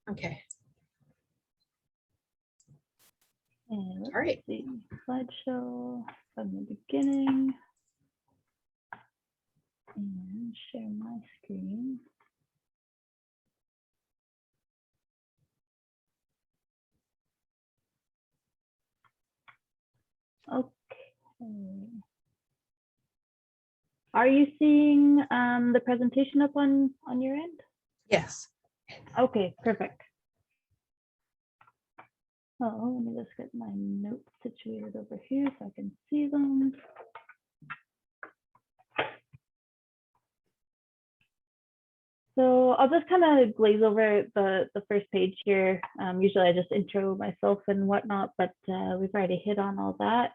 Okay. And let's All right. see, slideshow from the beginning. And share my screen. Okay. Are you seeing the presentation up on your end? Yes. Okay, perfect. Oh, let me just get my notes situated over here so I can see them. So I'll just kind of glaze over the first page here. Usually I just intro myself and whatnot, but we've already hit on all that.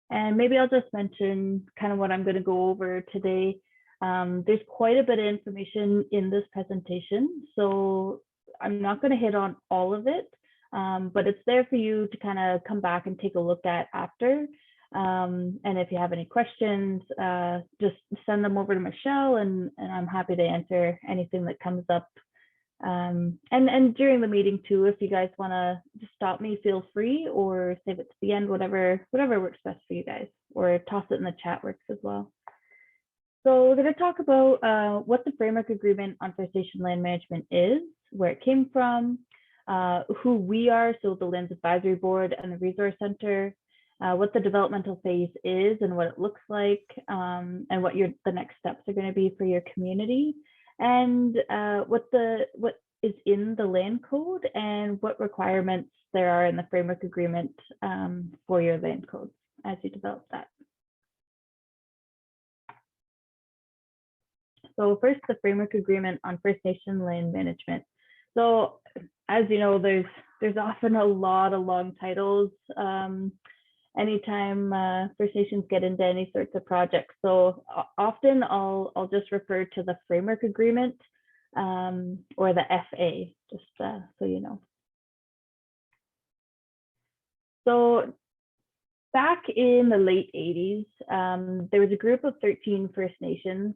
And maybe I'll just mention kind of what I'm going to go over today. There's quite a bit of information in this presentation, so I'm not going to hit on all of it, but it's there for you to kind of come back and take a look at after. And if you have any questions, just send them over to Michelle, and I'm happy to answer anything that comes up. And during the meeting too, if you guys want to just stop me, feel free, or save it to the end, whatever works best for you guys, or toss it in the chat works as well. So we're going to talk about what the Framework Agreement on First Nation Land Management is, where it came from, who we are, so the Lands Advisory Board and the Resource Center, what the developmental phase is and what it looks like, and what the next steps are going to be for your community, and what is in the land code and what requirements there are in the Framework Agreement for your land codes as you develop that. So first, the Framework Agreement on First Nation Land Management. So as you know, there's often a lot of long titles anytime First Nations get into any sorts of projects. So often I'll just refer to the Framework Agreement or the FA, just so you know. So back in the late 80s, there was a group of 13 First Nations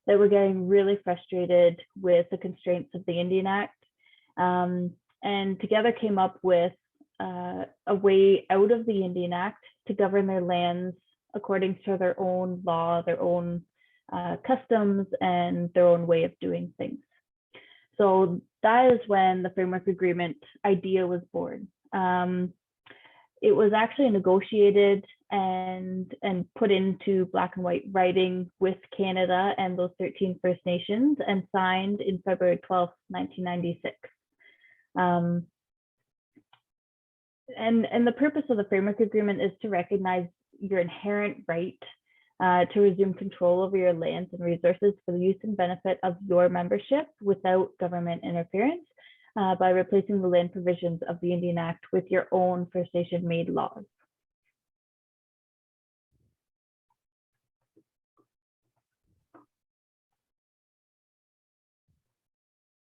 that were getting really frustrated with the constraints of the Indian Act, and together came up with a way out of the Indian Act to govern their lands according to their own law, their own customs, and their own way of doing things. So that is when the Framework Agreement idea was born. It was actually negotiated and put into black and white writing with Canada and those 13 First Nations, and signed in February 12th, 1996. And the purpose of the Framework Agreement is to recognize your inherent right to resume control over your lands and resources for the use and benefit of your membership without government interference, by replacing the land provisions of the Indian Act with your own First Nation made laws.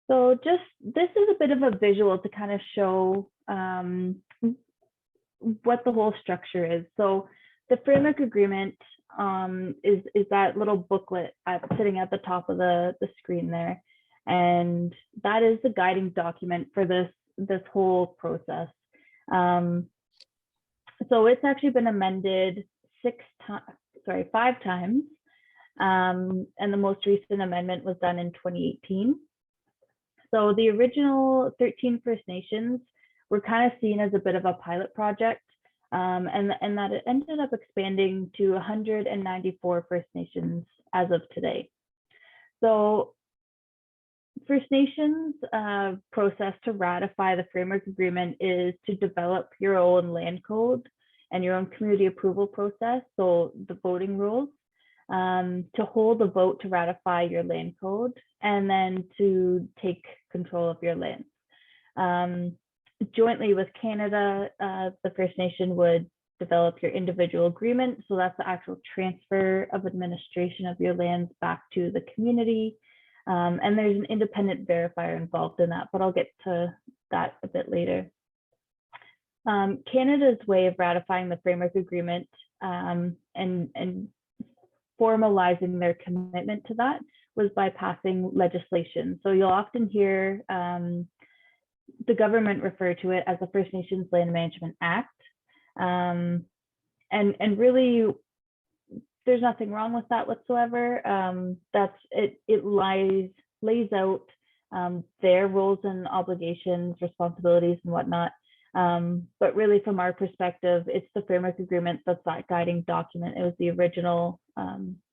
So this is a bit of a visual to kind of show what the whole structure is. So the Framework Agreement is that little booklet sitting at the top of the screen there. And that is the guiding document for this whole process. So it's actually been amended 5 times. And the most recent amendment was done in 2018. So the original 13 First Nations were kind of seen as a bit of a pilot project, and that it ended up expanding to 194 First Nations as of today. So First Nations process to ratify the Framework Agreement is to develop your own land code and your own community approval process, so the voting rules, to hold a vote to ratify your land code, and then to take control of your lands. Jointly with Canada, the First Nation would develop your individual agreement. So that's the actual transfer of administration of your lands back to the community. And there's an independent verifier involved in that, but I'll get to that a bit later. Canada's way of ratifying the Framework Agreement and formalizing their commitment to that was by passing legislation. So you'll often hear the government refer to it as the First Nations Land Management Act. And really, there's nothing wrong with that whatsoever. It lays out their roles and obligations, responsibilities, and whatnot. But really, from our perspective, it's the framework agreement that's that guiding document. It was the original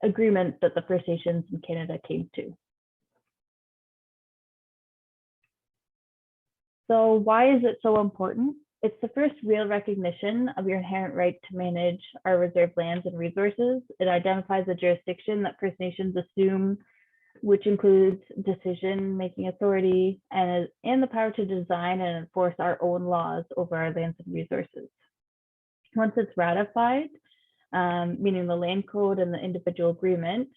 agreement that the First Nations in Canada came to. So why is it so important? It's the first real recognition of your inherent right to manage our reserved lands and resources. It identifies the jurisdiction that First Nations assume, which includes decision-making authority and the power to design and enforce our own laws over our lands and resources. Once it's ratified, meaning the land code and the individual agreement,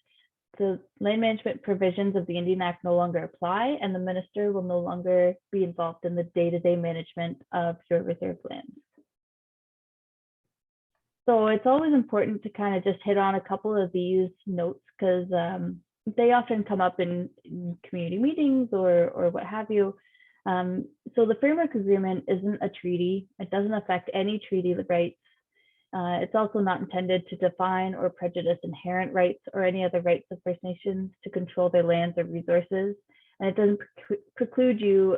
the land management provisions of the Indian Act no longer apply, and the minister will no longer be involved in the day-to-day management of your reserved lands. So it's always important to kind of just hit on a couple of these notes because they often come up in community meetings or what have you. So the framework agreement isn't a treaty. It doesn't affect any treaty rights. It's also not intended to define or prejudice inherent rights or any other rights of First Nations to control their lands or resources. And it doesn't preclude you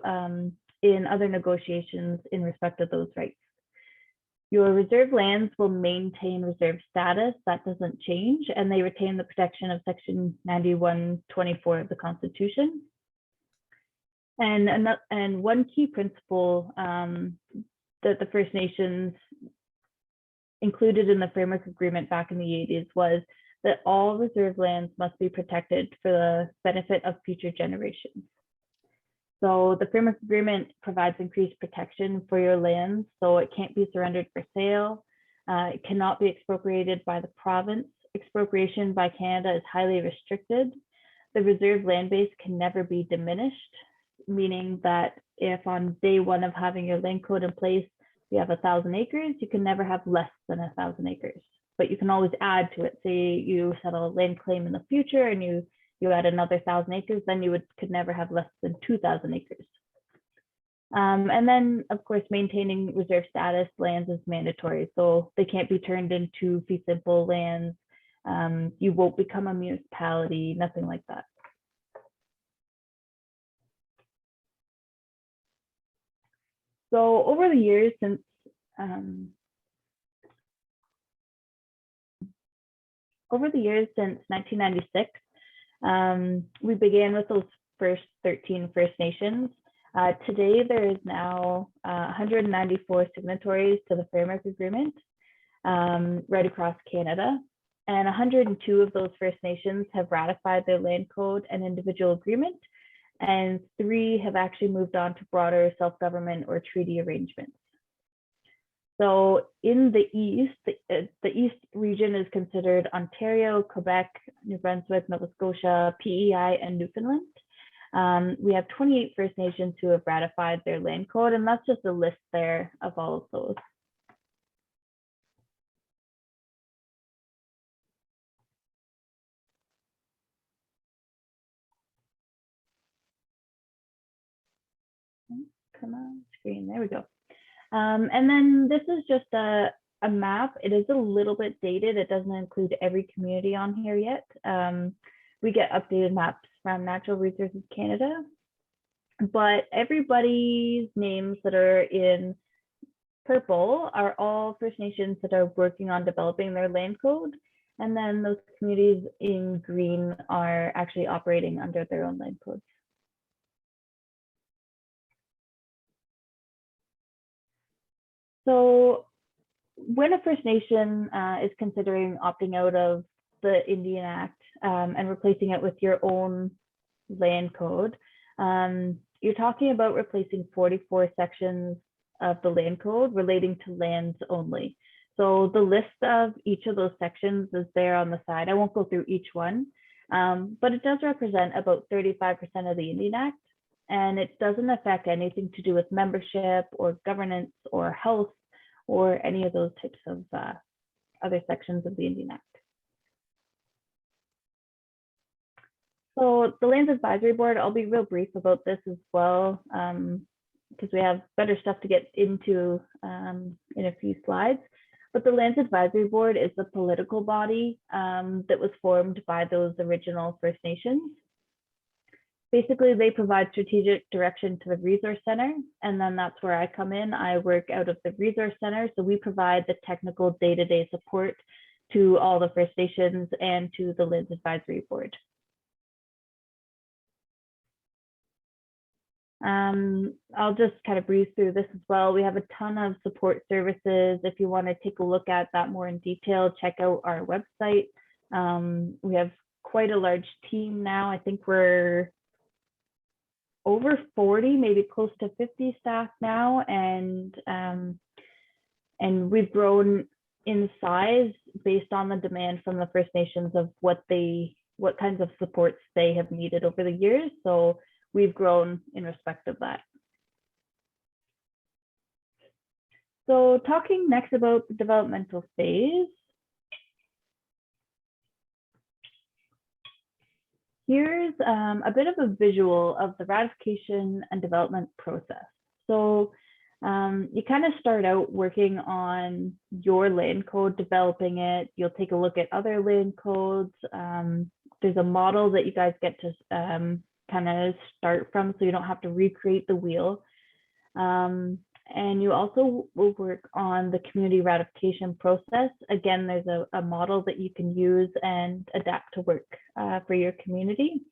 in other negotiations in respect of those rights. Your reserved lands will maintain reserve status. That doesn't change, and they retain the protection of Section 91(24) of the Constitution. And one key principle that the First Nations included in the framework agreement back in the 80s was that all reserved lands must be protected for the benefit of future generations. So the framework agreement provides increased protection for your lands, so it can't be surrendered for sale. It cannot be expropriated by the province. Expropriation by Canada is highly restricted. The reserved land base can never be diminished, meaning that if on day one of having your land code in place, you have 1,000 acres, you can never have less than 1,000 acres, but you can always add to it. Say you settle a land claim in the future and you add another 1,000 acres, then you could never have less than 2,000 acres. And then, of course, maintaining reserve status lands is mandatory. So they can't be turned into fee simple lands. You won't become a municipality, nothing like that. So over the years since 1996, we began with those first 13 First Nations. Today, there is now 194 signatories to the Framework Agreement right across Canada, and 102 of those First Nations have ratified their land code and individual agreement, and 3 have actually moved on to broader self-government or treaty arrangements. So in the East, the East region is considered Ontario, Quebec, New Brunswick, Nova Scotia, PEI, and Newfoundland. We have 28 First Nations who have ratified their land code, and that's just a list there of all of those. Come on, screen, there we go. And then this is just a map. It is a little bit dated. It doesn't include every community on here yet. We get updated maps from Natural Resources Canada, but everybody's names that are in purple are all First Nations that are working on developing their land code. And then those communities in green are actually operating under their own land codes. So when a First Nation is considering opting out of the Indian Act and replacing it with your own land code, you're talking about replacing 44 sections of the land code relating to lands only. So the list of each of those sections is there on the side. I won't go through each one, but it does represent about 35% of the Indian Act, and it doesn't affect anything to do with membership or governance or health or any of those types of other sections of the Indian Act. So the Lands Advisory Board, I'll be real brief about this as well, because we have better stuff to get into in a few slides. But the Lands Advisory Board is the political body that was formed by those original First Nations. Basically, they provide strategic direction to the Resource Center, and then that's where I come in. I work out of the Resource Center, so we provide the technical day-to-day support to all the First Nations and to the Lands Advisory Board. I'll just kind of breeze through this as well. We have a ton of support services. If you want to take a look at that more in detail, check out our website. We have quite a large team now. I think we're over 40, maybe close to 50 staff now, and we've grown in size based on the demand from the First Nations of what kinds of supports they have needed over the years. So we've grown in respect of that. So talking next about the developmental phase. Here's a bit of a visual of the ratification and development process. So you kind of start out working on your land code, developing it. You'll take a look at other land codes. There's a model that you guys get to kind of start from, so you don't have to recreate the wheel. And you also will work on the community ratification process. Again, there's a model that you can use and adapt to work for your community.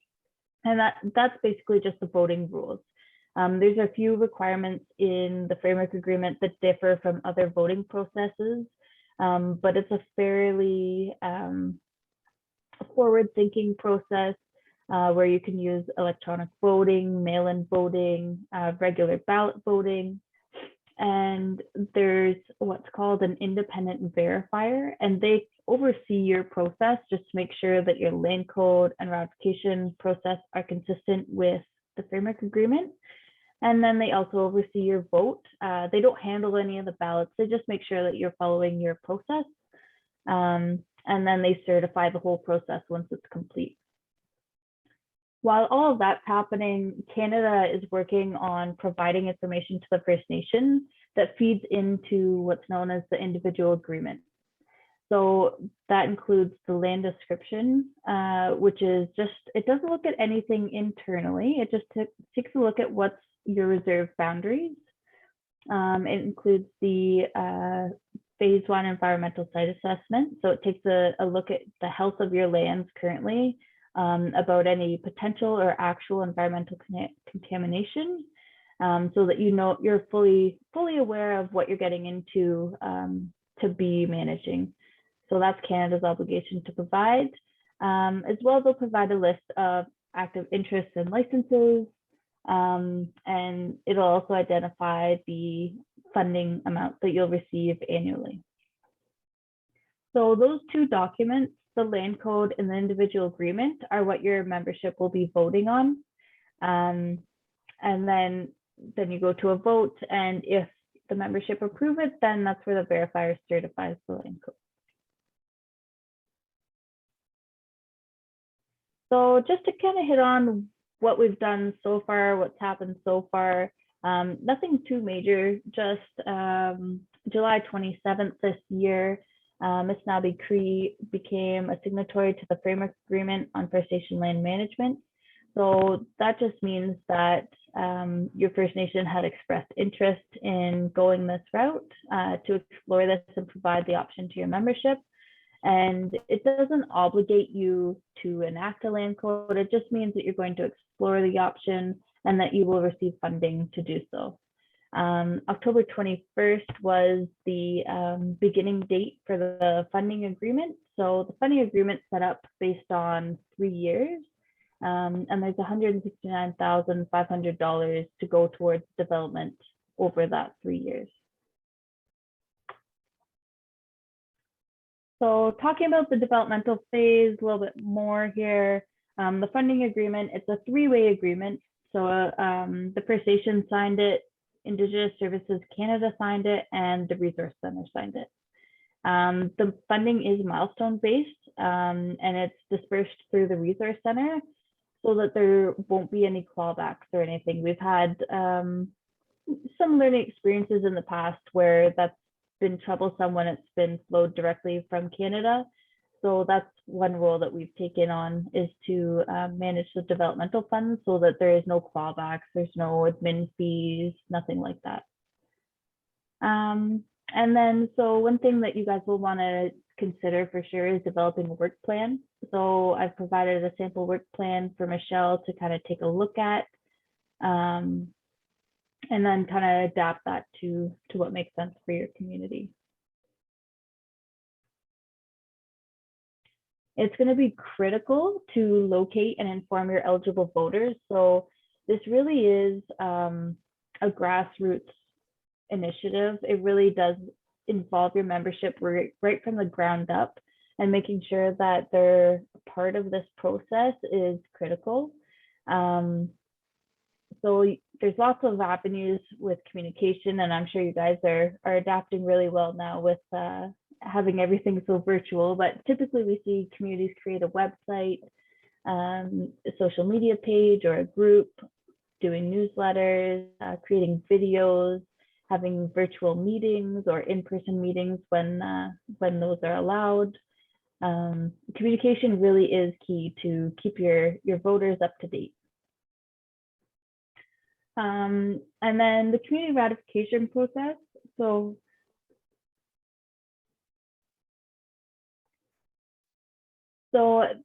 And that's basically just the voting rules. There's a few requirements in the framework agreement that differ from other voting processes, but it's a fairly forward-thinking process where you can use electronic voting, mail-in voting, regular ballot voting. And there's what's called an independent verifier, and they oversee your process just to make sure that your land code and ratification process are consistent with the framework agreement. And then they also oversee your vote. They don't handle any of the ballots. They just make sure that you're following your process. And then they certify the whole process once it's complete. While all of that's happening, Canada is working on providing information to the First Nations that feeds into what's known as the individual agreement. So that includes the land description, which is just, it doesn't look at anything internally. It just takes a look at what's your reserve boundaries. It includes the phase 1 environmental site assessment. So it takes a look at the health of your lands currently, about any potential or actual environmental contamination, so that you know you're fully aware of what you're getting into to be managing. So that's Canada's obligation to provide. As well, they'll provide a list of active interests and licenses, and it'll also identify the funding amount that you'll receive annually. So those two documents, the land code and the individual agreement, are what your membership will be voting on. And then you go to a vote, and if the membership approve it, then that's where the verifier certifies the land code. So just to kind of hit on what we've done so far, what's happened so far, nothing too major, just July 27th this year, Missanabie Cree became a signatory to the Framework Agreement on First Nation Land Management. So that just means that your First Nation had expressed interest in going this route to explore this and provide the option to your membership. And it doesn't obligate you to enact a land code. It just means that you're going to explore the option and that you will receive funding to do so. October 21st was the beginning date for the funding agreement. So the funding agreement set up based on 3 years, and there's $169,500 to go towards development over that 3 years. So talking about the developmental phase a little bit more here, the funding agreement, it's a three-way agreement. So the First Nation signed it, Indigenous Services Canada signed it, and the Resource Center signed it. The funding is milestone based, and it's dispersed through the Resource Center. so that there won't be any clawbacks or anything. We've had some learning experiences in the past where that's been troublesome when it's been flowed directly from Canada. So that's one role that we've taken on, is to manage the developmental funds so that there is no clawbacks, there's no admin fees, nothing like that. And then, so one thing that you guys will want to consider for sure is developing a work plan. So I've provided a sample work plan for Michelle to kind of take a look at, and then kind of adapt that to what makes sense for your community. It's going to be critical to locate and inform your eligible voters. So this really is a grassroots initiative. It really does involve your membership right from the ground up, and making sure that they're part of this process is critical. So there's lots of avenues with communication, and I'm sure you guys are adapting really well now with having everything so virtual. But typically we see communities create a website, a social media page or a group, doing newsletters, creating videos, having virtual meetings or in-person meetings when those are allowed. Communication really is key to keep your voters up to date. And then the community ratification process. So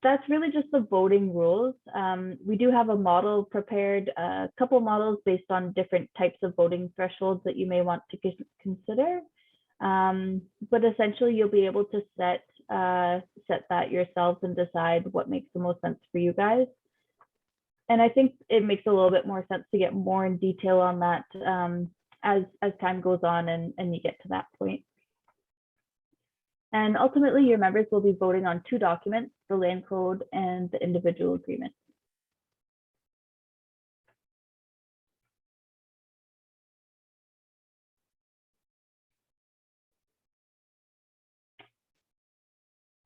that's really just the voting rules. We do have a model prepared, a couple models based on different types of voting thresholds that you may want to consider. But essentially, you'll be able to set that yourselves and decide what makes the most sense for you guys. And I think it makes a little bit more sense to get more in detail on that as time goes on and you get to that point. And ultimately, your members will be voting on two documents, the land code and the individual agreement.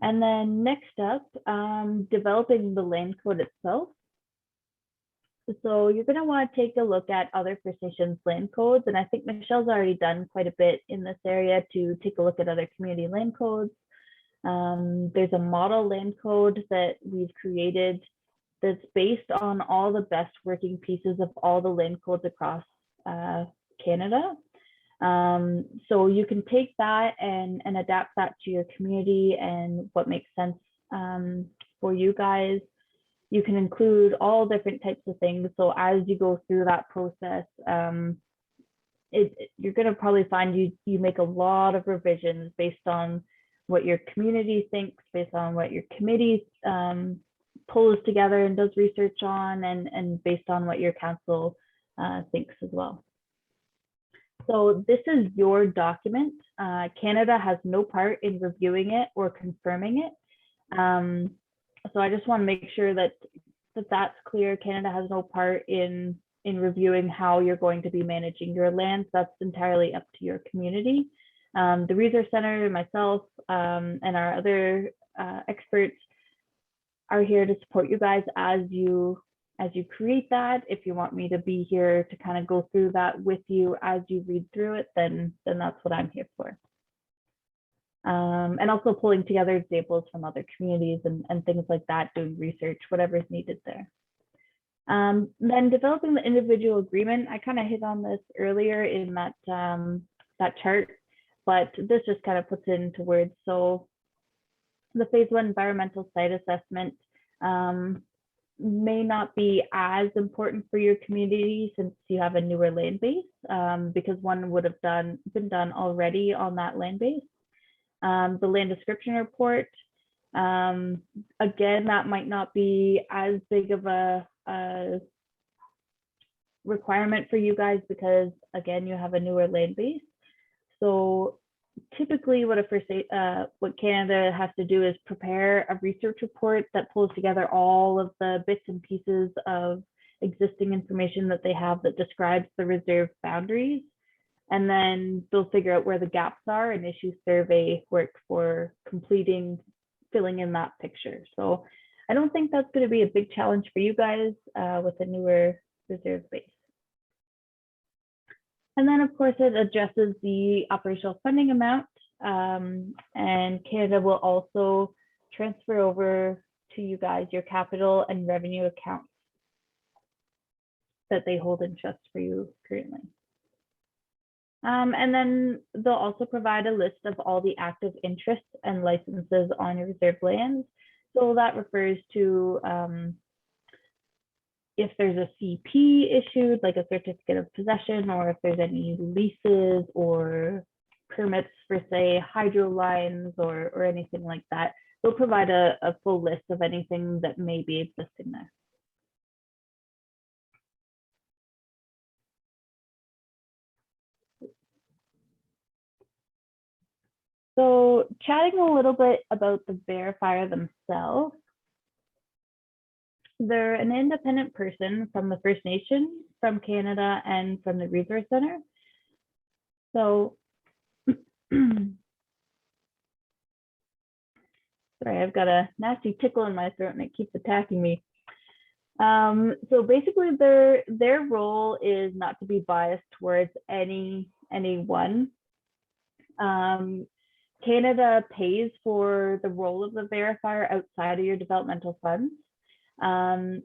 And then next up, developing the land code itself. So you're going to want to take a look at other First Nations land codes. And I think Michelle's already done quite a bit in this area to take a look at other community land codes. There's a model land code that we've created that's based on all the best working pieces of all the land codes across Canada. So you can take that and adapt that to your community and what makes sense for you guys. You can include all different types of things. So as you go through that process, you're going to probably find you make a lot of revisions based on what your community thinks, based on what your committee pulls together and does research on, and based on what your council thinks as well. So this is your document. Canada has no part in reviewing it or confirming it. So I just want to make sure that that's clear. Canada has no part in reviewing how you're going to be managing your land. That's entirely up to your community. The Research Center, myself, and our other experts are here to support you guys as you create that. If you want me to be here to kind of go through that with you as you read through it, then that's what I'm here for. And also pulling together examples from other communities and things like that, doing research, whatever is needed there. Then developing the individual agreement. I kind of hit on this earlier in that chart, but this just kind of puts it into words. So the phase 1 environmental site assessment may not be as important for your community since you have a newer land base, because one would have been done already on that land base. The land description report, again, that might not be as big of a requirement for you guys because, again, you have a newer land base. So typically what Canada has to do is prepare a research report that pulls together all of the bits and pieces of existing information that they have that describes the reserve boundaries. And then they'll figure out where the gaps are and issue survey work for filling in that picture. So I don't think that's going to be a big challenge for you guys with a newer reserve base. And then, of course, it addresses the operational funding amount, and Canada will also transfer over to you guys your capital and revenue accounts that they hold in trust for you currently. And then they'll also provide a list of all the active interests and licenses on your reserve lands. So that refers to if there's a CP issued, like a certificate of possession, or if there's any leases or permits for, say, hydro lines or anything like that. They'll provide a full list of anything that may be existing there. So chatting a little bit about the verifier themselves, they're an independent person from the First Nation, from Canada, and from the Resource Center. So, sorry, I've got a nasty tickle in my throat and it keeps attacking me. So basically their role is not to be biased towards anyone. Canada pays for the role of the verifier outside of your developmental funds. And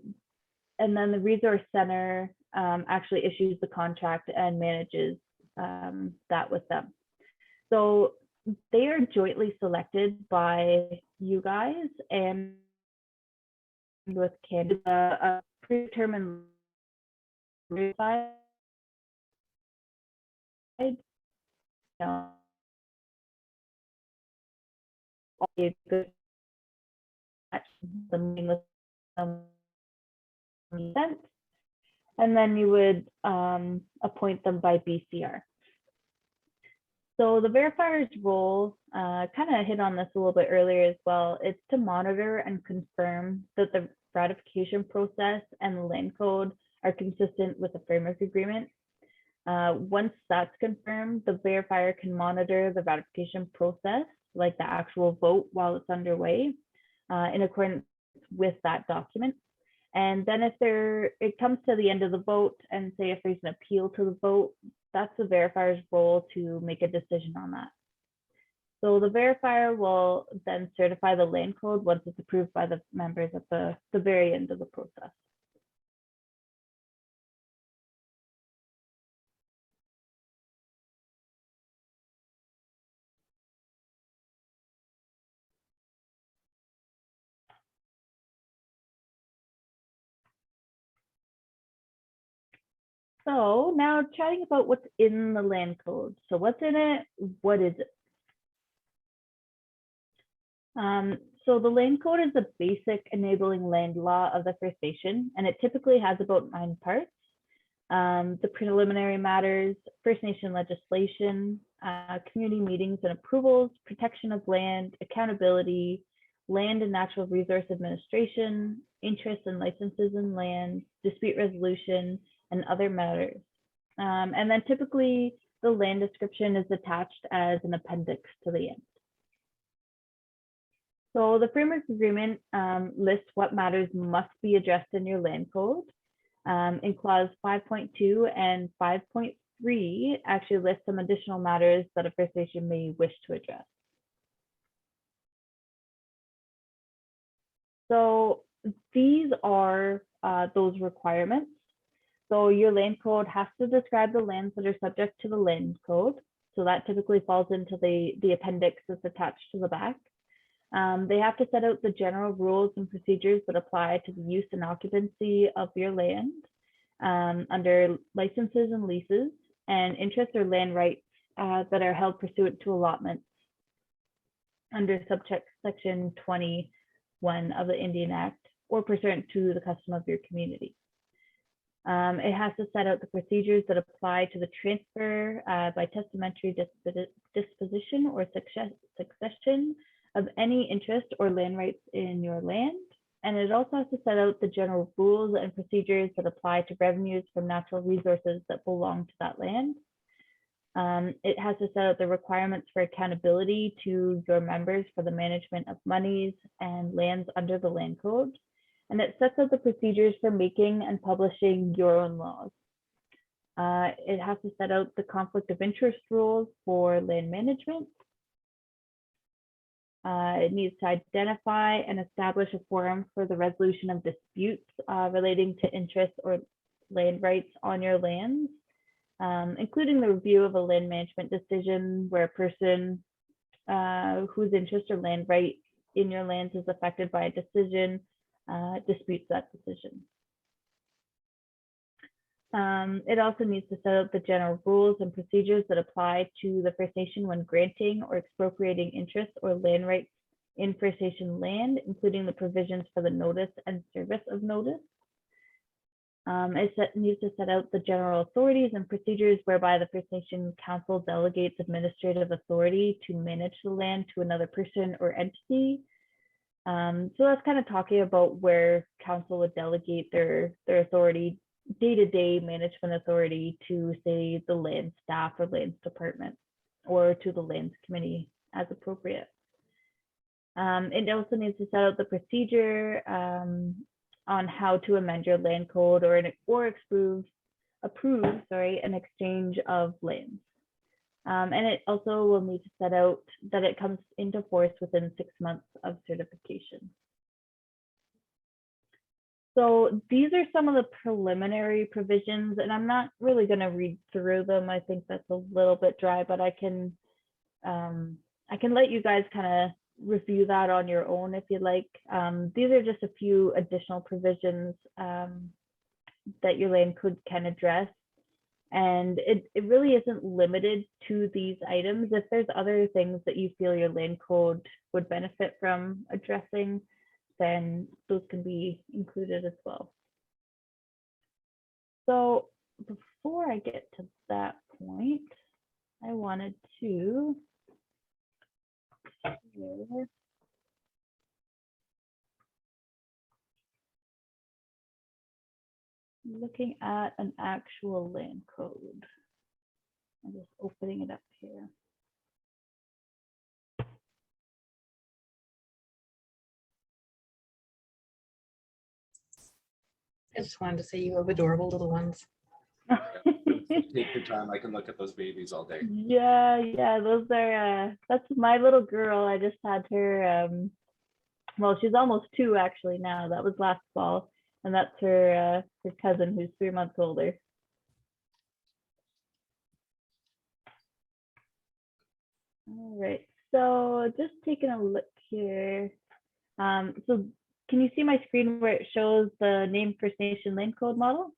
then the Resource Center actually issues the contract and manages that with them. So they are jointly selected by you guys and with Canada, a predetermined side. And then you would appoint them by BCR. So the verifier's role, kind of hit on this a little bit earlier as well, it's to monitor and confirm that the ratification process and the land code are consistent with the framework agreement. Once that's confirmed, the verifier can monitor the ratification process, like the actual vote while it's underway, in accordance with that document. And then if it comes to the end of the vote and say if there's an appeal to the vote, that's the verifier's role to make a decision on that. So the verifier will then certify the land code once it's approved by the members at the very end of the process. So now chatting about what's in the land code. So what's in it? What is it? So the land code is the basic enabling land law of the First Nation, and it typically has about 9 parts. The preliminary matters, First Nation legislation, community meetings and approvals, protection of land, accountability, land and natural resource administration, interests and licenses in land, dispute resolution, and other matters. And then typically the land description is attached as an appendix to the end. So the framework agreement lists what matters must be addressed in your land code. In clause 5.2 and 5.3 actually list some additional matters that a First Nation may wish to address. So these are those requirements. So your land code has to describe the lands that are subject to the land code. So that typically falls into the appendix that's attached to the back. They have to set out the general rules and procedures that apply to the use and occupancy of your land under licenses and leases, and interest or land rights that are held pursuant to allotments under subsection 21 of the Indian Act or pursuant to the custom of your community. It has to set out the procedures that apply to the transfer by testamentary disposition or succession of any interest or land rights in your land. And it also has to set out the general rules and procedures that apply to revenues from natural resources that belong to that land. It has to set out the requirements for accountability to your members for the management of monies and lands under the land code. And it sets out the procedures for making and publishing your own laws. It has to set out the conflict of interest rules for land management. It needs to identify and establish a forum for the resolution of disputes relating to interests or land rights on your lands, including the review of a land management decision where a person whose interest or land right in your lands is affected by a decision disputes that decision. It also needs to set out the general rules and procedures that apply to the First Nation when granting or expropriating interests or land rights in First Nation land, including the provisions for the notice and service of notice. It needs to set out the general authorities and procedures whereby the First Nation Council delegates administrative authority to manage the land to another person or entity. So that's kind of talking about where council would delegate their authority, day-to-day management authority to, say, the land staff or lands department, or to the lands committee as appropriate. It also needs to set out the procedure on how to amend your land code or approve an exchange of lands. And it also will need to set out that it comes into force within 6 months of certification. So these are some of the preliminary provisions, and I'm not really going to read through them. I think that's a little bit dry, but I can let you guys kind of review that on your own if you like. These are just a few additional provisions that your land code can address. And it really isn't limited to these items. If there's other things that you feel your land code would benefit from addressing, then those can be included as well. So before I get to that point, I wanted to share looking at an actual land code. I'm just opening it up here. I just wanted to say you have adorable little ones. Take your time. I can look at those babies all day. Yeah, those are that's my little girl. I just had her well, she's almost 2 actually now. That was last fall, and that's her cousin who's 3 months older. All right, so just taking a look here. So can you see my screen where it shows the name First Nation land code model?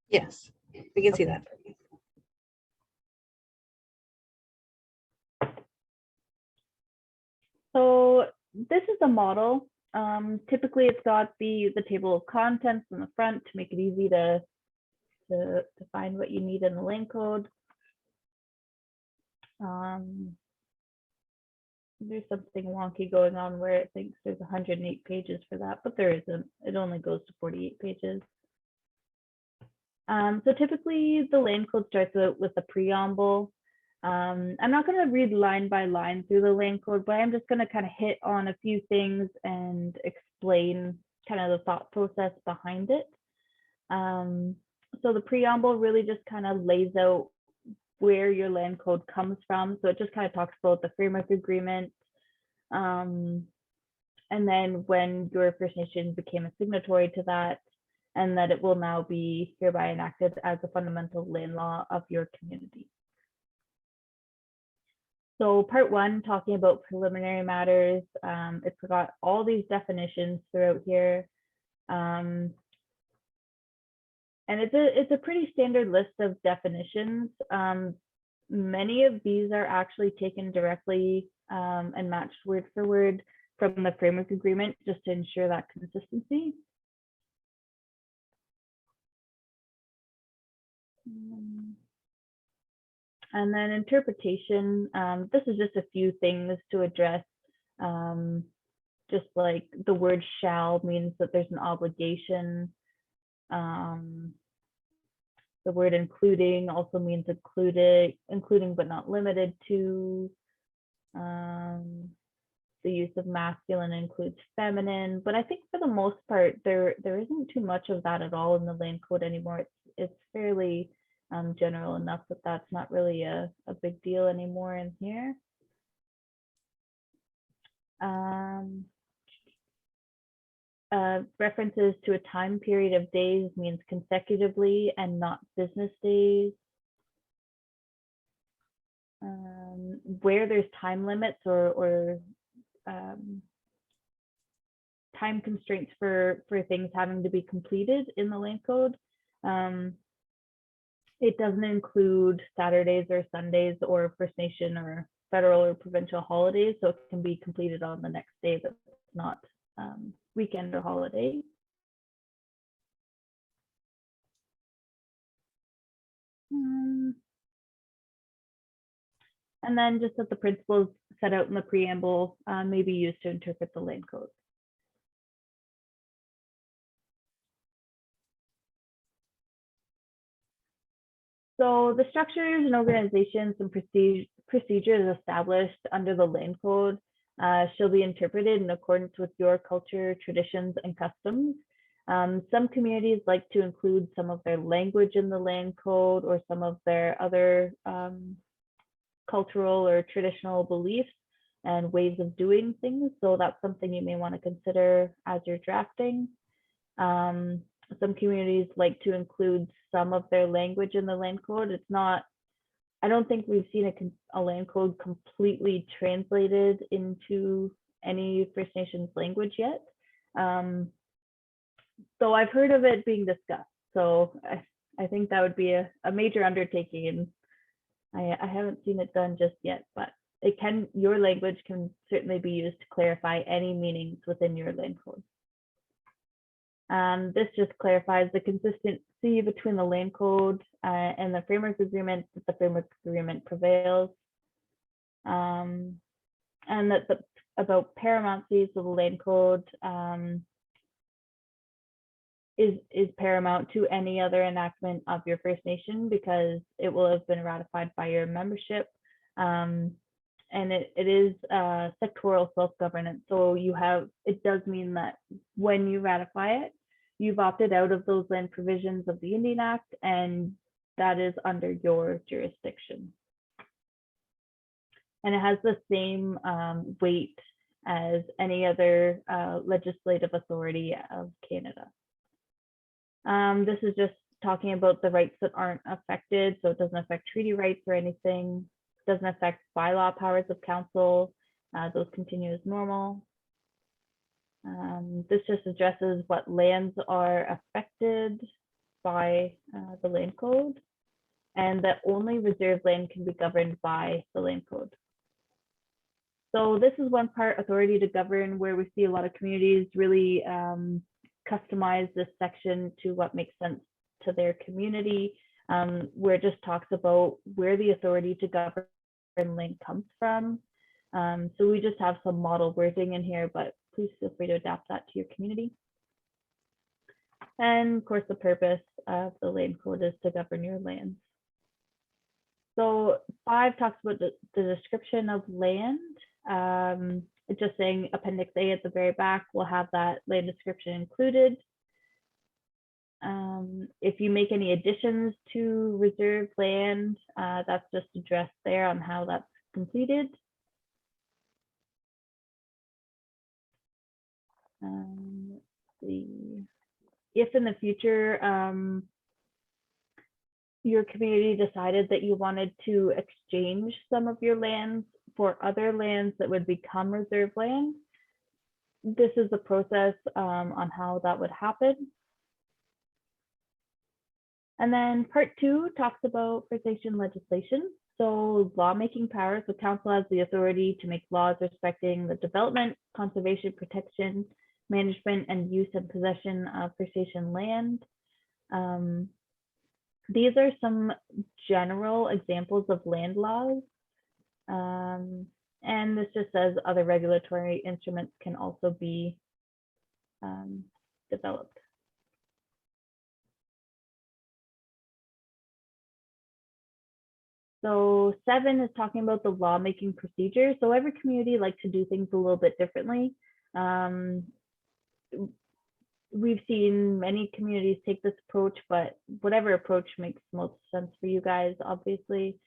Yes, we can see that. So this is a model. Typically, it's got the table of contents in the front to make it easy to find what you need in the land code. There's something wonky going on where it thinks there's 108 pages for that, but there isn't. It only goes to 48 pages. So typically, the land code starts out with a preamble. I'm not going to read line by line through the land code, but I'm just going to kind of hit on a few things and explain kind of the thought process behind it. So the preamble really just kind of lays out where your land code comes from. So it just kind of talks about the framework agreement, and then when your First Nation became a signatory to that, and that it will now be hereby enacted as a fundamental land law of your community. So part 1, talking about preliminary matters, it's got all these definitions throughout here. And it's a pretty standard list of definitions. Many of these are actually taken directly and matched word for word from the framework agreement, just to ensure that consistency. And then interpretation, this is just a few things to address. Just like the word shall means that there's an obligation. The word including also means including but not limited to. The use of masculine includes feminine, but I think for the most part, there isn't too much of that at all in the land code anymore. It's fairly general enough that that's not really a big deal anymore in here. References to a time period of days means consecutively and not business days. Where there's time limits or time constraints for things having to be completed in the land code, it doesn't include Saturdays or Sundays or First Nation or federal or provincial holidays, so it can be completed on the next day that's not weekend or holiday. And then just that the principles set out in the preamble may be used to interpret the land code. So the structures and organizations and procedures established under the land code shall be interpreted in accordance with your culture, traditions, and customs. Some communities like to include some of their language in the land code or some of their other cultural or traditional beliefs and ways of doing things. So that's something you may want to consider as you're drafting. Some communities like to include some of their language in the land code. It's not, I don't think we've seen a land code completely translated into any First Nations language yet. So I've heard of it being discussed. So I think that would be a major undertaking, and I haven't seen it done just yet, but your language can certainly be used to clarify any meanings within your land code. This just clarifies the consistency between the land code and the framework agreement, that the framework agreement prevails. And that about paramountcy, so the land code is paramount to any other enactment of your First Nation because it will have been ratified by your membership. And it is sectoral self-governance. So it does mean that when you ratify it, you've opted out of those land provisions of the Indian Act, and that is under your jurisdiction. And it has the same weight as any other legislative authority of Canada. This is just talking about the rights that aren't affected, so it doesn't affect treaty rights or anything. It doesn't affect bylaw powers of council. Those continue as normal. This just addresses what lands are affected by the land code, and that only reserved land can be governed by the land code. So this is one part, authority to govern, where we see a lot of communities really customize this section to what makes sense to their community, where it just talks about where the authority to govern land comes from. So we just have some model wording in here, but please feel free to adapt that to your community. And of course, the purpose of the land code is to govern your lands. So 5 talks about the description of land. It's just saying Appendix A at the very back will have that land description included. If you make any additions to reserved land, that's just addressed there on how that's completed. Let's see. If in the future your community decided that you wanted to exchange some of your lands for other lands that would become reserve land, this is the process on how that would happen. And then part 2 talks about First Nation legislation. So lawmaking powers, the council has the authority to make laws respecting the development, conservation, protection, management, and use and possession of First Nation land. These are some general examples of land laws. And this just says other regulatory instruments can also be developed. So 7 is talking about the lawmaking procedure. So every community likes to do things a little bit differently. We've seen many communities take this approach, but whatever approach makes most sense for you guys, obviously.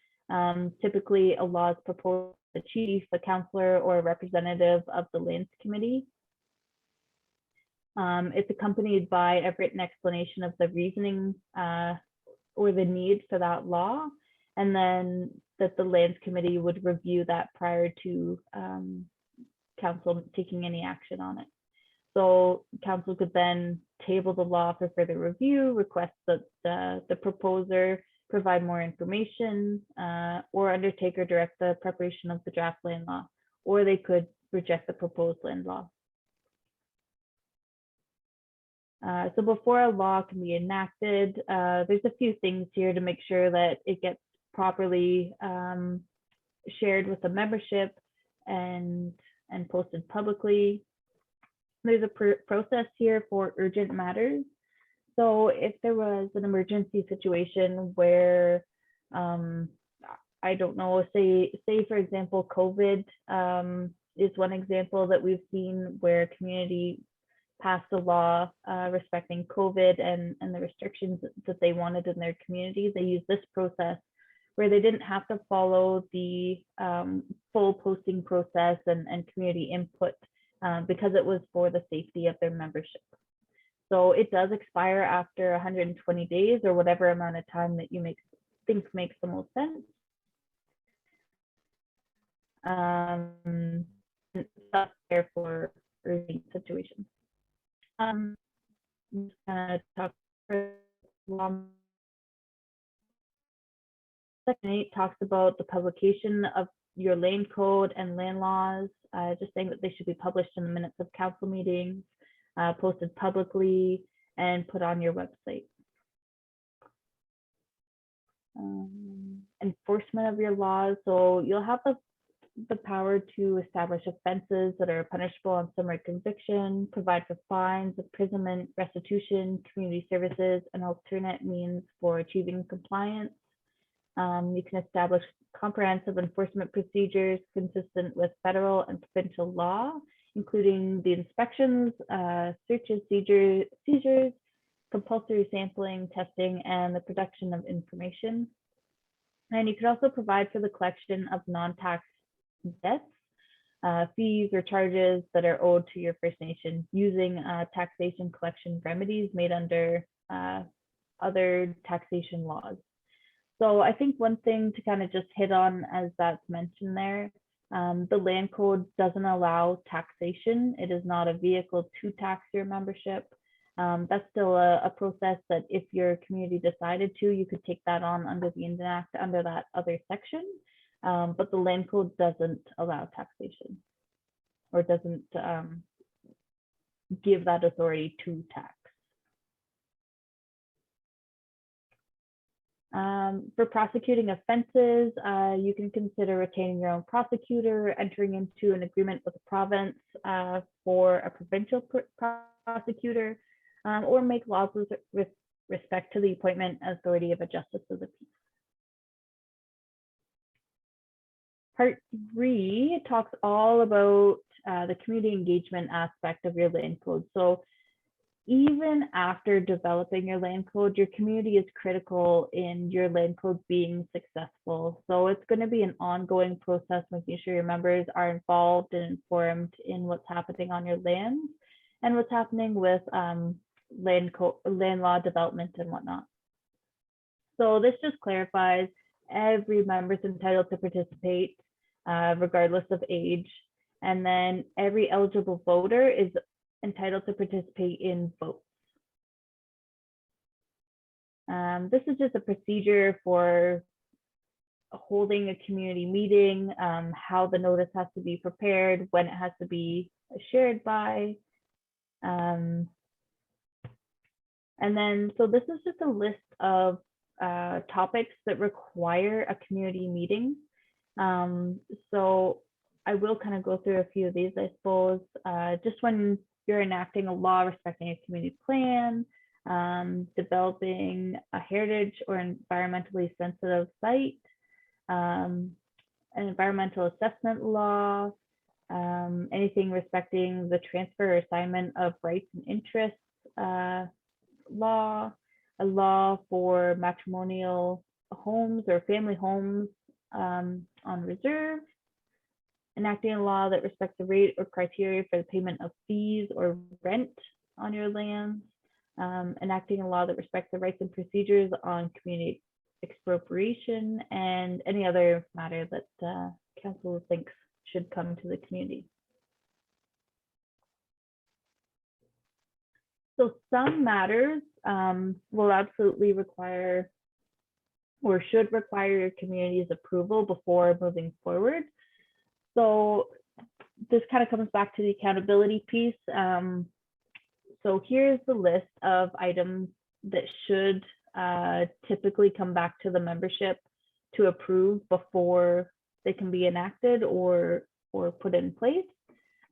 Typically, a law is proposed by the chief, a counselor, or a representative of the lands committee. It's accompanied by a written explanation of the reasoning or the need for that law, and then that the lands committee would review that prior to council taking any action on it. So council could then table the law for further review, request that the proposer provide more information, or undertake or direct the preparation of the draft land law, or they could reject the proposed land law. So before a law can be enacted, there's a few things here to make sure that it gets properly shared with the membership and posted publicly. There's a process here for urgent matters. So if there was an emergency situation where, I don't know, say for example, COVID is one example that we've seen where a community passed a law respecting COVID and the restrictions that they wanted in their community. They used this process where they didn't have to follow the full posting process and community input because it was for the safety of their membership. So it does expire after 120 days or whatever amount of time that you think makes the most sense. That's there for urgent situations. Talk Section 8 talks about the publication of your land code and land laws, just saying that they should be published in the minutes of council meetings, posted publicly, and put on your website. Enforcement of your laws. So you'll have the power to establish offenses that are punishable on summary conviction, provide for fines, imprisonment, restitution, community services, and alternate means for achieving compliance. You can establish comprehensive enforcement procedures consistent with federal and provincial law, including the inspections, searches, seizures, compulsory sampling, testing, and the production of information. And you could also provide for the collection of non-tax debts, fees or charges that are owed to your First Nation using taxation collection remedies made under other taxation laws. So I think one thing to kind of just hit on, as that's mentioned there, the land code doesn't allow taxation. It is not a vehicle to tax your membership. That's still a process that if your community decided to, you could take that on under the Indian Act under that other section. But the land code doesn't allow taxation or doesn't give that authority to tax. For prosecuting offenses, you can consider retaining your own prosecutor, entering into an agreement with the province for a provincial prosecutor, or make laws with respect to the appointment and authority of a justice of the peace. Part 3 talks all about the community engagement aspect of your land code. So even after developing your land code, your community is critical in your land code being successful. So it's going to be an ongoing process, making sure your members are involved and informed in what's happening on your land and what's happening with land law development and whatnot. So this just clarifies every member is entitled to participate regardless of age. And then every eligible voter is entitled to participate in votes. This is just a procedure for holding a community meeting, how the notice has to be prepared, when it has to be shared by. And then, so this is just a list of topics that require a community meeting. So I will kind of go through a few of these, I suppose. Just when you're enacting a law respecting a community plan, developing a heritage or environmentally sensitive site, an environmental assessment law, anything respecting the transfer or assignment of rights and interests law, a law for matrimonial homes or family homes on reserve, enacting a law that respects the rate or criteria for the payment of fees or rent on your lands, enacting a law that respects the rights and procedures on community expropriation, and any other matter that council thinks should come to the community. So some matters will absolutely require or should require your community's approval before moving forward. So this kind of comes back to the accountability piece. So here's the list of items that should typically come back to the membership to approve before they can be enacted or put in place.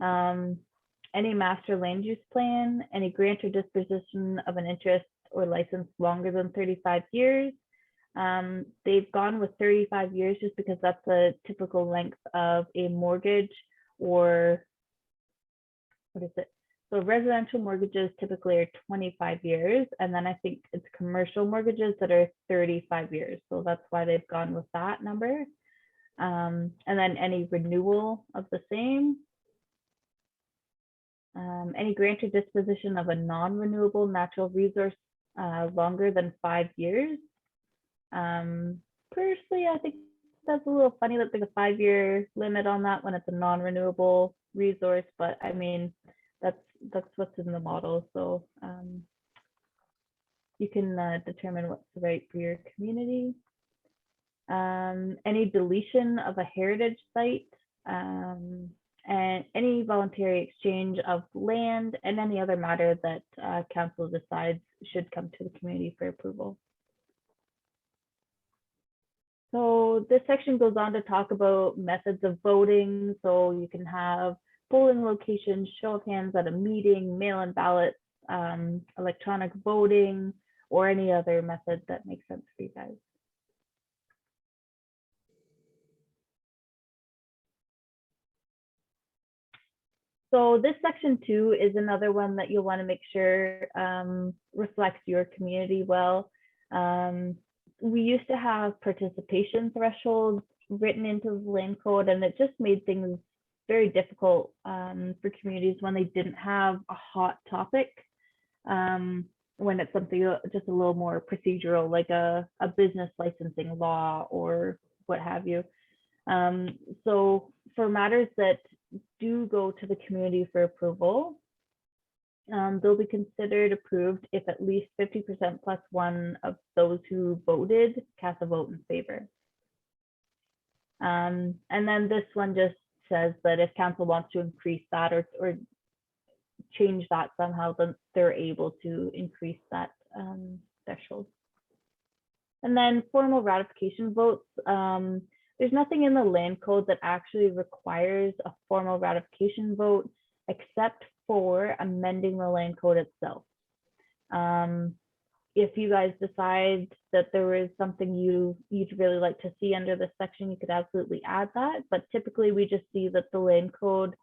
Any master land use plan, any grant or disposition of an interest or license longer than 35 years. They've gone with 35 years just because that's the typical length of a mortgage, or what is it? So residential mortgages typically are 25 years, and then I think it's commercial mortgages that are 35 years. So that's why they've gone with that number. And then any renewal of the same. Any grant or disposition of a non-renewable natural resource longer than 5 years. Personally, I think that's a little funny that there's a 5-year limit on that when it's a non-renewable resource, but I mean, that's what's in the model. So you can determine what's right for your community. Any deletion of a heritage site, and any voluntary exchange of land, and any other matter that council decides should come to the community for approval. So this section goes on to talk about methods of voting. So you can have polling locations, show of hands at a meeting, mail-in ballots, electronic voting, or any other method that makes sense for you guys. So this section 2 is another one that you'll want to make sure reflects your community well. We used to have participation thresholds written into the land code, and it just made things very difficult for communities when they didn't have a hot topic, when it's something just a little more procedural, like a business licensing law or what have you. So for matters that do go to the community for approval, they'll be considered approved if at least 50% plus one of those who voted cast a vote in favor. And then this one just says that if council wants to increase that or change that somehow, then they're able to increase that threshold. And then formal ratification votes. There's nothing in the land code that actually requires a formal ratification vote except for amending the land code itself. If you guys decide that there is something you'd really like to see under this section, you could absolutely add that. But typically we just see that the land code,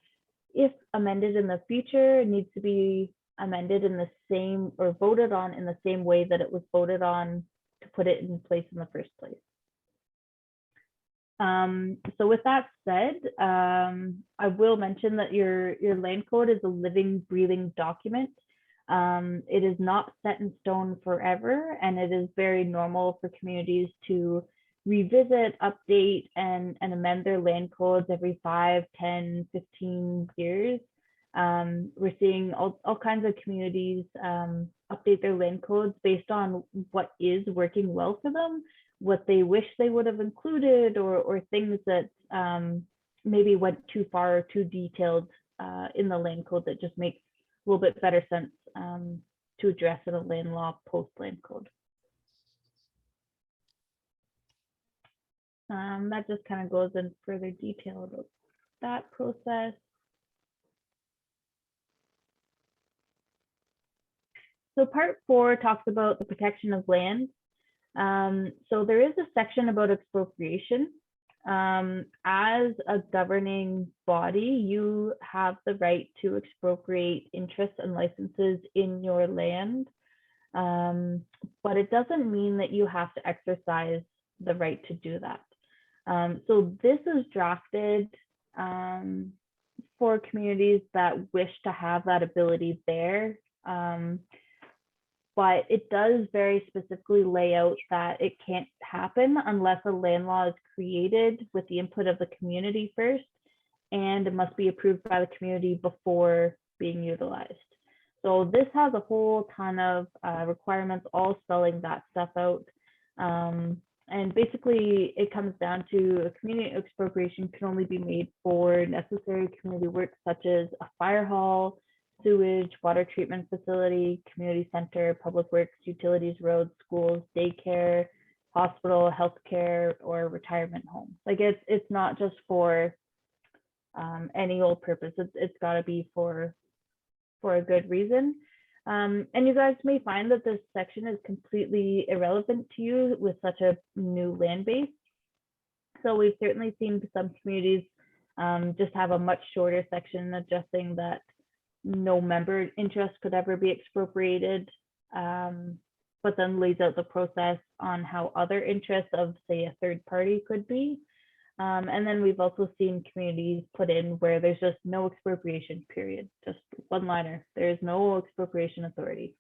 if amended in the future, needs to be amended in the same or voted on in the same way that it was voted on to put it in place in the first place. So with that said, I will mention that your land code is a living, breathing document. It is not set in stone forever, and it is very normal for communities to revisit, update, and amend their land codes every 5, 10, 15 years. We're seeing all kinds of communities update their land codes based on what is working well for them, what they wish they would have included, or things that maybe went too far or too detailed in the land code that just makes a little bit better sense to address in a land law post land code. That just kind of goes in further detail about that process. So part 4 talks about the protection of land. So there is a section about expropriation. As a governing body, you have the right to expropriate interests and licenses in your land, but it doesn't mean that you have to exercise the right to do that. So this is drafted for communities that wish to have that ability there. But it does very specifically lay out that it can't happen unless a land law is created with the input of the community first, and it must be approved by the community before being utilized. So this has a whole ton of requirements, all spelling that stuff out. And basically it comes down to a community expropriation can only be made for necessary community work such as a fire hall, sewage, water treatment facility, community center, public works, utilities, roads, schools, daycare, hospital, healthcare, or retirement home. Like it's not just for any old purpose. It's got to be for a good reason. And you guys may find that this section is completely irrelevant to you with such a new land base. So we've certainly seen some communities just have a much shorter section addressing that no member interest could ever be expropriated, but then lays out the process on how other interests of, say, a third party could be. And then we've also seen communities put in where there's just no expropriation, period, just one liner. There is no expropriation authority.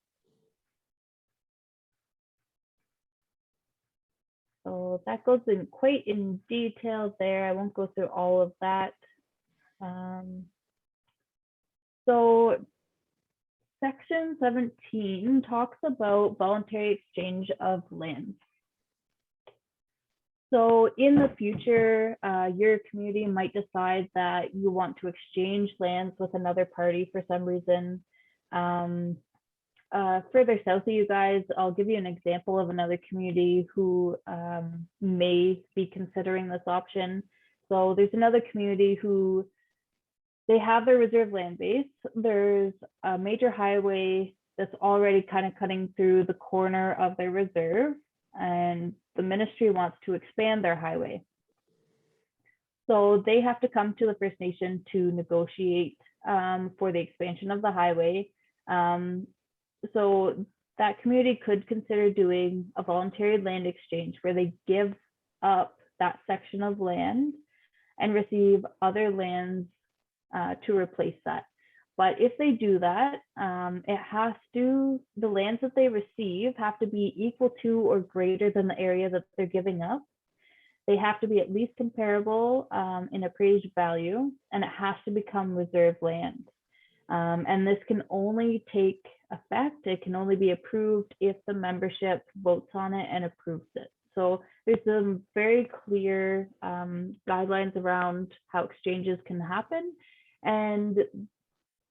So that goes in quite in detail there. I won't go through all of that. So section 17 talks about voluntary exchange of lands. So in the future, your community might decide that you want to exchange lands with another party for some reason. Further south of you guys, I'll give you an example of another community who may be considering this option. So there's another community who they have their reserve land base. There's a major highway that's already kind of cutting through the corner of their reserve, and the ministry wants to expand their highway. So they have to come to the First Nation to negotiate for the expansion of the highway. So that community could consider doing a voluntary land exchange where they give up that section of land and receive other lands to replace that. But if they do that, the lands that they receive have to be equal to or greater than the area that they're giving up. They have to be at least comparable in appraised value, and it has to become reserve land. And this can only take effect, it can only be approved if the membership votes on it and approves it. So there's some very clear guidelines around how exchanges can happen. And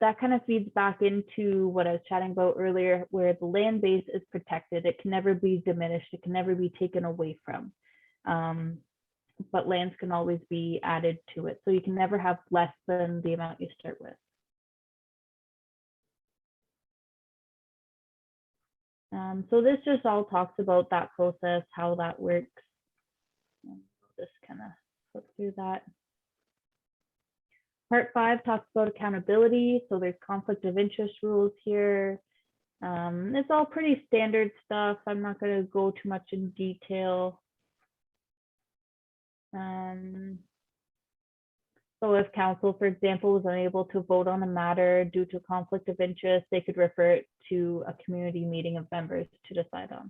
that kind of feeds back into what I was chatting about earlier, where the land base is protected. It can never be diminished. It can never be taken away from. But lands can always be added to it. So you can never have less than the amount you start with. So this just all talks about that process, how that works. I'll just kind of flip through that. Part 5 talks about accountability. So there's conflict of interest rules here. It's all pretty standard stuff. I'm not going to go too much in detail. So if council, for example, was unable to vote on a matter due to conflict of interest, they could refer it to a community meeting of members to decide on.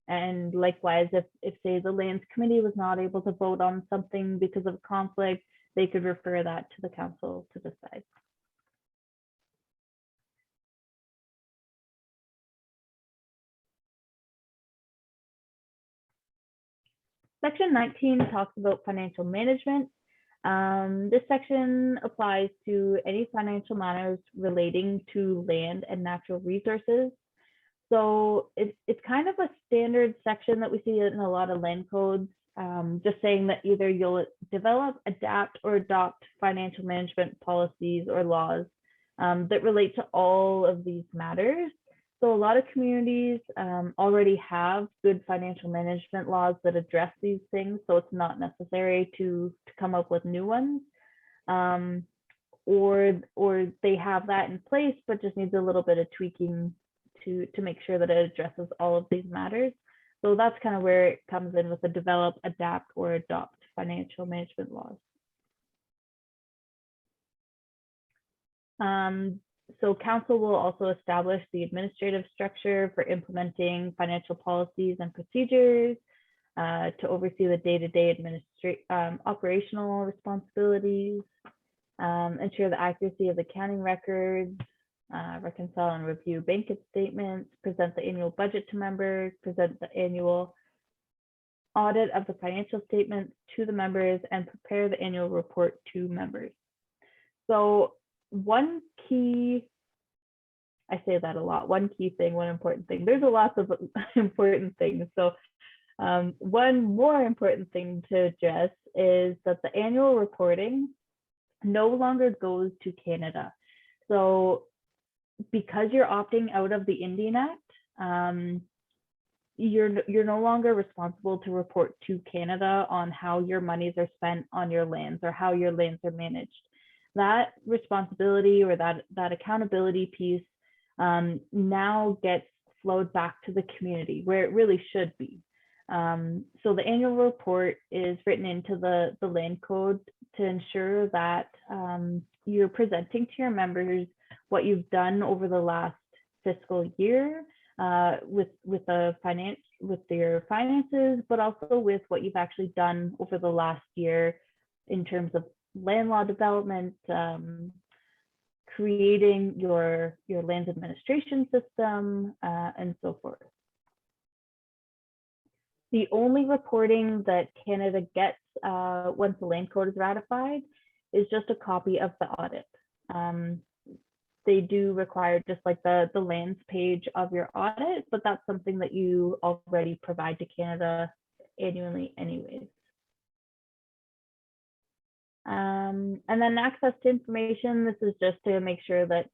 And likewise, if say the lands committee was not able to vote on something because of conflict, they could refer that to the council to decide. Section 19 talks about financial management. This section applies to any financial matters relating to land and natural resources. So it's kind of a standard section that we see in a lot of land codes, just saying that either you'll develop, adapt, or adopt financial management policies or laws that relate to all of these matters. So a lot of communities already have good financial management laws that address these things, so it's not necessary to come up with new ones. Or they have that in place, but just needs a little bit of tweaking to make sure that it addresses all of these matters. So that's kind of where it comes in with the develop, adapt, or adopt financial management laws. So council will also establish the administrative structure for implementing financial policies and procedures to oversee the day-to-day operational responsibilities, ensure the accuracy of the accounting records, reconcile and review bank statements, present the annual budget to members, present the annual audit of the financial statements to the members, and prepare the annual report to members. So one key, I say that a lot, one key thing, one important thing. There's a lot of important things. So one more important thing to address is that the annual reporting no longer goes to Canada. So because you're opting out of the Indian Act, you're no longer responsible to report to Canada on how your monies are spent on your lands or how your lands are managed. That responsibility or that accountability piece now gets flowed back to the community where it really should be. So the annual report is written into the land code to ensure that you're presenting to your members what you've done over the last fiscal year with your finances, but also with what you've actually done over the last year in terms of land law development, creating your lands administration system, and so forth. The only reporting that Canada gets once the land code is ratified is just a copy of the audit. They do require just like the lands page of your audit, but that's something that you already provide to Canada annually anyways. And then access to information, this is just to make sure that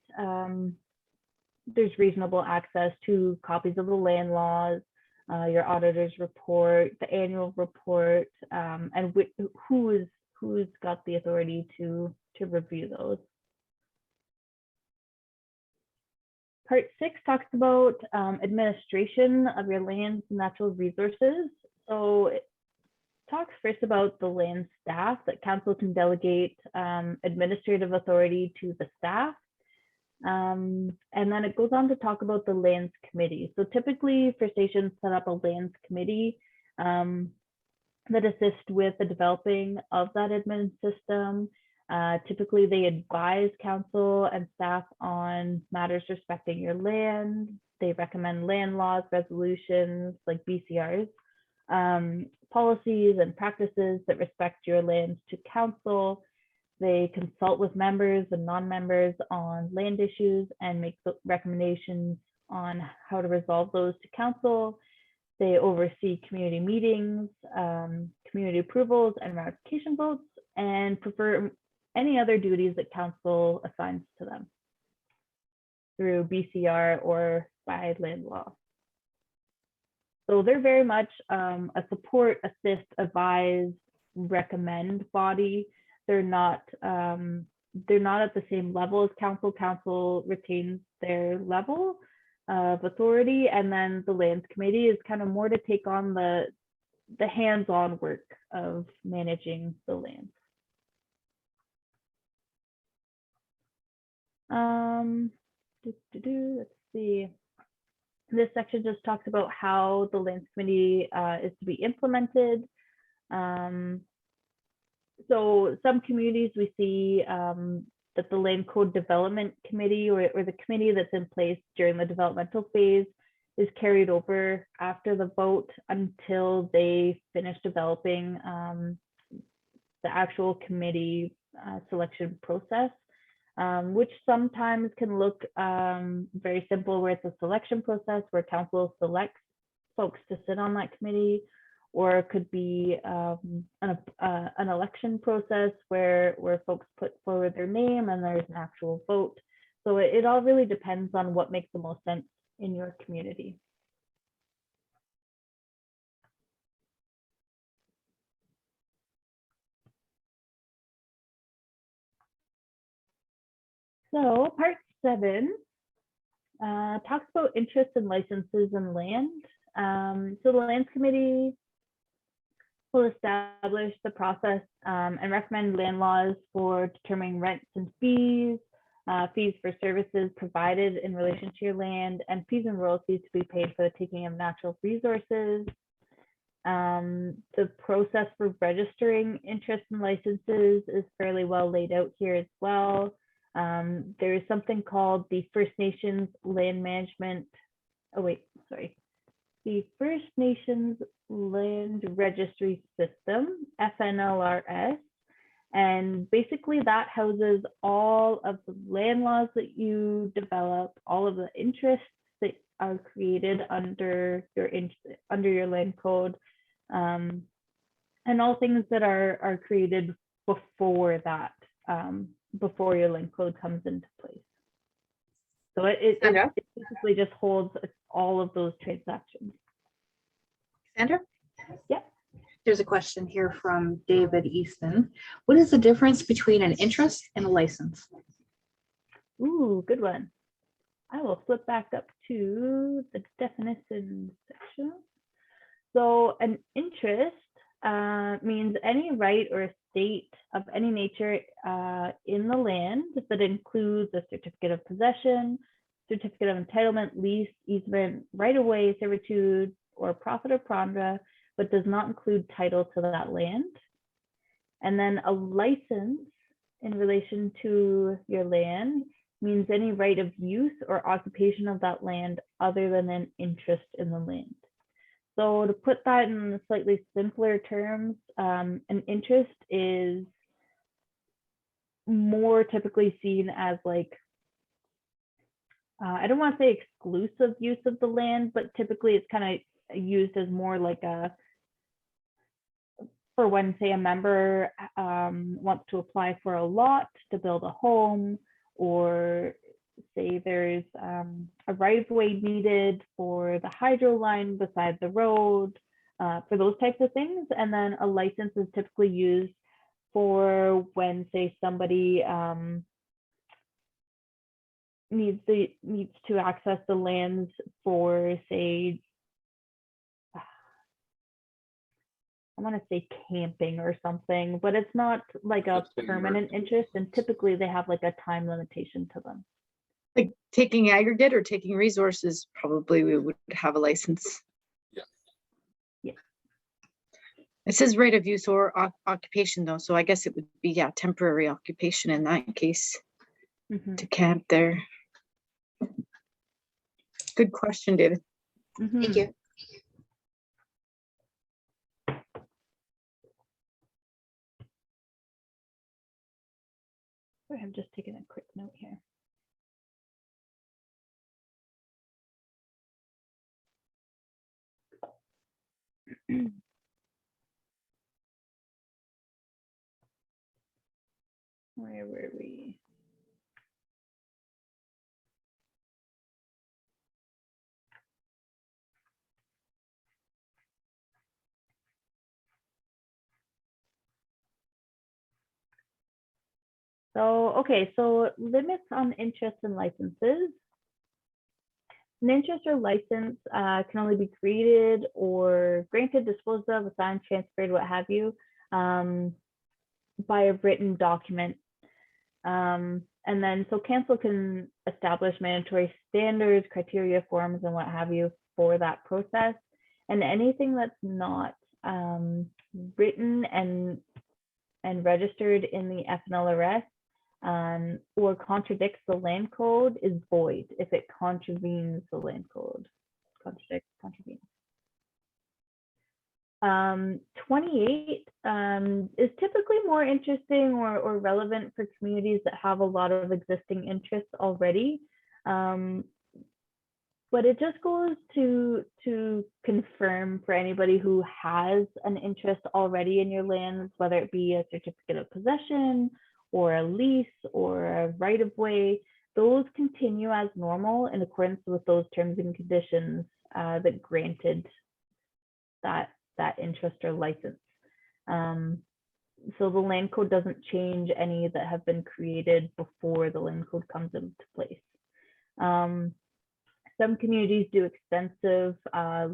there's reasonable access to copies of the land laws, your auditor's report, the annual report, and who's got the authority to review those. Part 6 talks about administration of your lands and natural resources. So it talks first about the land staff, that council can delegate administrative authority to the staff. And then it goes on to talk about the lands committee. So typically First Nations set up a lands committee that assist with the developing of that admin system. Typically they advise council and staff on matters respecting your land. They recommend land laws, resolutions like BCRs, policies and practices that respect your lands to council. They consult with members and non-members on land issues and make recommendations on how to resolve those to council. They oversee community meetings, community approvals and ratification votes, and prefer any other duties that council assigns to them through BCR or by land law. So they're very much a support, assist, advise, recommend body. They're not at the same level as council. Council retains their level of authority, and then the lands committee is kind of more to take on the hands-on work of managing the land. Let's see. This section just talks about how the lands committee is to be implemented. So some communities we see that the land code development committee or the committee that's in place during the developmental phase is carried over after the vote until they finish developing the actual committee selection process, which sometimes can look very simple, where it's a selection process where council selects folks to sit on that committee, or it could be an election process where folks put forward their name and there's an actual vote. So it all really depends on what makes the most sense in your community. So part 7 talks about interest and licenses in land. So the Lands Committee will establish the process and recommend land laws for determining rents and fees, fees for services provided in relation to your land, and fees and royalties to be paid for the taking of natural resources. The process for registering interest and licenses is fairly well laid out here as well. There is something called the First Nations Land Management, the First Nations Land Registry System, FNLRS, and basically that houses all of the land laws that you develop, all of the interests that are created under your land code, and all things that are created before that, before your land code comes into place. So it basically just holds all of those transactions. Sandra? Yeah. There's a question here from David Easton. What is the difference between an interest and a license? Ooh, good one. I will flip back up to the definition section. So an interest means any right or estate of any nature in the land that includes a certificate of possession, certificate of entitlement, lease, easement, right-of-way, servitude, or profit or prondra, but does not include title to that land. And then a license in relation to your land means any right of use or occupation of that land other than an interest in the land. So to put that in slightly simpler terms, an interest is more typically seen as like, I don't want to say exclusive use of the land, but typically it's kind of used as more like for when, say, a member wants to apply for a lot to build a home, or say there's a right-of-way needed for the hydro line beside the road, for those types of things. And then a license is typically used for when, say, somebody needs to access the lands for, say, I want to say camping or something, but it's not like a permanent interest, and typically they have like a time limitation to them. Like taking aggregate or taking resources, probably we would have a license. Yeah. It says right of use or occupation though, so I guess it would be, yeah, temporary occupation in that case, to camp there. Good question, David. Thank you. I'm just taking a quick note here. Where were we? So, okay, so limits on interest and licenses. An interest or license can only be created or granted, disposed of, assigned, transferred, what have you, by a written document. And then, so council can establish mandatory standards, criteria, forms, and what have you for that process. And anything that's not written and registered in the FNLRS or contradicts the land code is void if it contravenes the land code. Contravenes. 28 is typically more interesting or relevant for communities that have a lot of existing interests already. But it just goes to confirm for anybody who has an interest already in your lands, whether it be a certificate of possession or a lease or a right of way, those continue as normal in accordance with those terms and conditions that granted that interest or license. So the land code doesn't change any that have been created before the land code comes into place. Some communities do extensive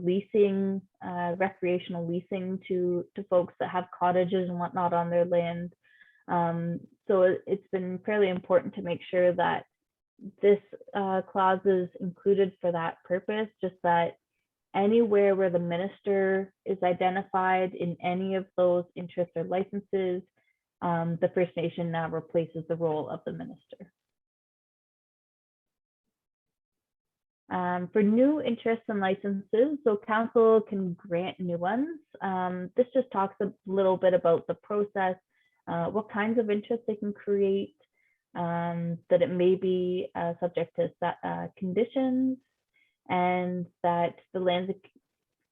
leasing, recreational leasing to folks that have cottages and whatnot on their land. So it's been fairly important to make sure that this clause is included for that purpose, just that anywhere where the minister is identified in any of those interests or licenses, the First Nation now replaces the role of the minister. For new interests and licenses, so council can grant new ones. This just talks a little bit about the process, what kinds of interests they can create, that it may be subject to conditions, and that the Lands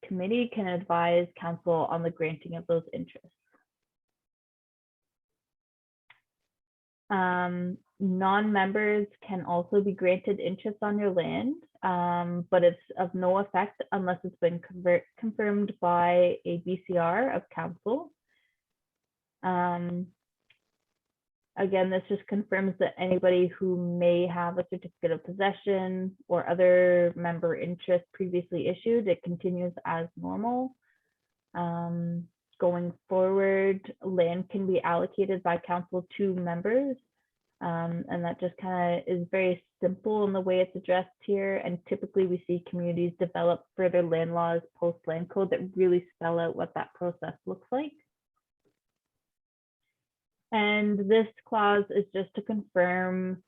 Committee can advise council on the granting of those interests. Non-members can also be granted interest on your land, but it's of no effect unless it's been confirmed by a BCR of council. Again, this just confirms that anybody who may have a certificate of possession or other member interest previously issued, it continues as normal. Going forward, land can be allocated by council to members. And that just kind of is very simple in the way it's addressed here. And typically we see communities develop further land laws post land code that really spell out what that process looks like. And this clause is just to confirm,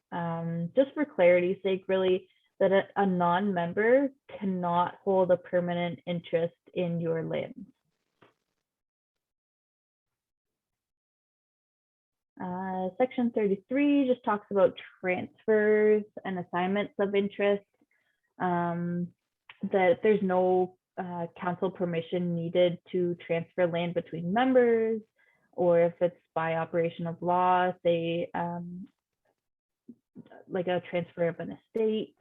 just for clarity's sake, really, that a non-member cannot hold a permanent interest in your land. Section 33 just talks about transfers and assignments of interest, that there's no council permission needed to transfer land between members, or if it's by operation of law, say like a transfer of an estate,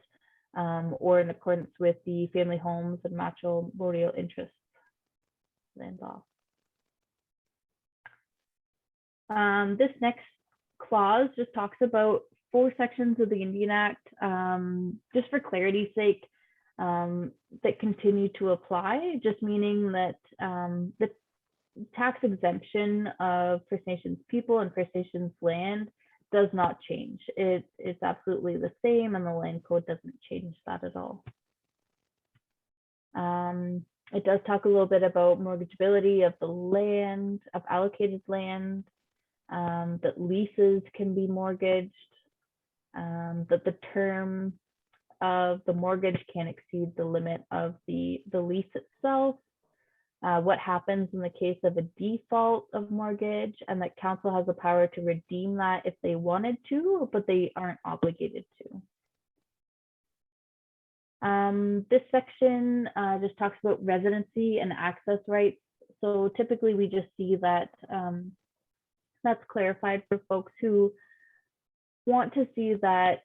or in accordance with the family homes and matrimonial interests land law. This next clause just talks about 4 sections of the Indian Act, just for clarity's sake, that continue to apply, just meaning that the tax exemption of First Nations people and First Nations land does not change. It's absolutely the same, and the land code doesn't change that at all. It does talk a little bit about mortgageability of the land, of allocated land, that leases can be mortgaged, that the term of the mortgage can't exceed the limit of the lease itself, what happens in the case of a default of mortgage, and that council has the power to redeem that if they wanted to, but they aren't obligated to. This section just talks about residency and access rights. So typically we just see that that's clarified for folks who want to see that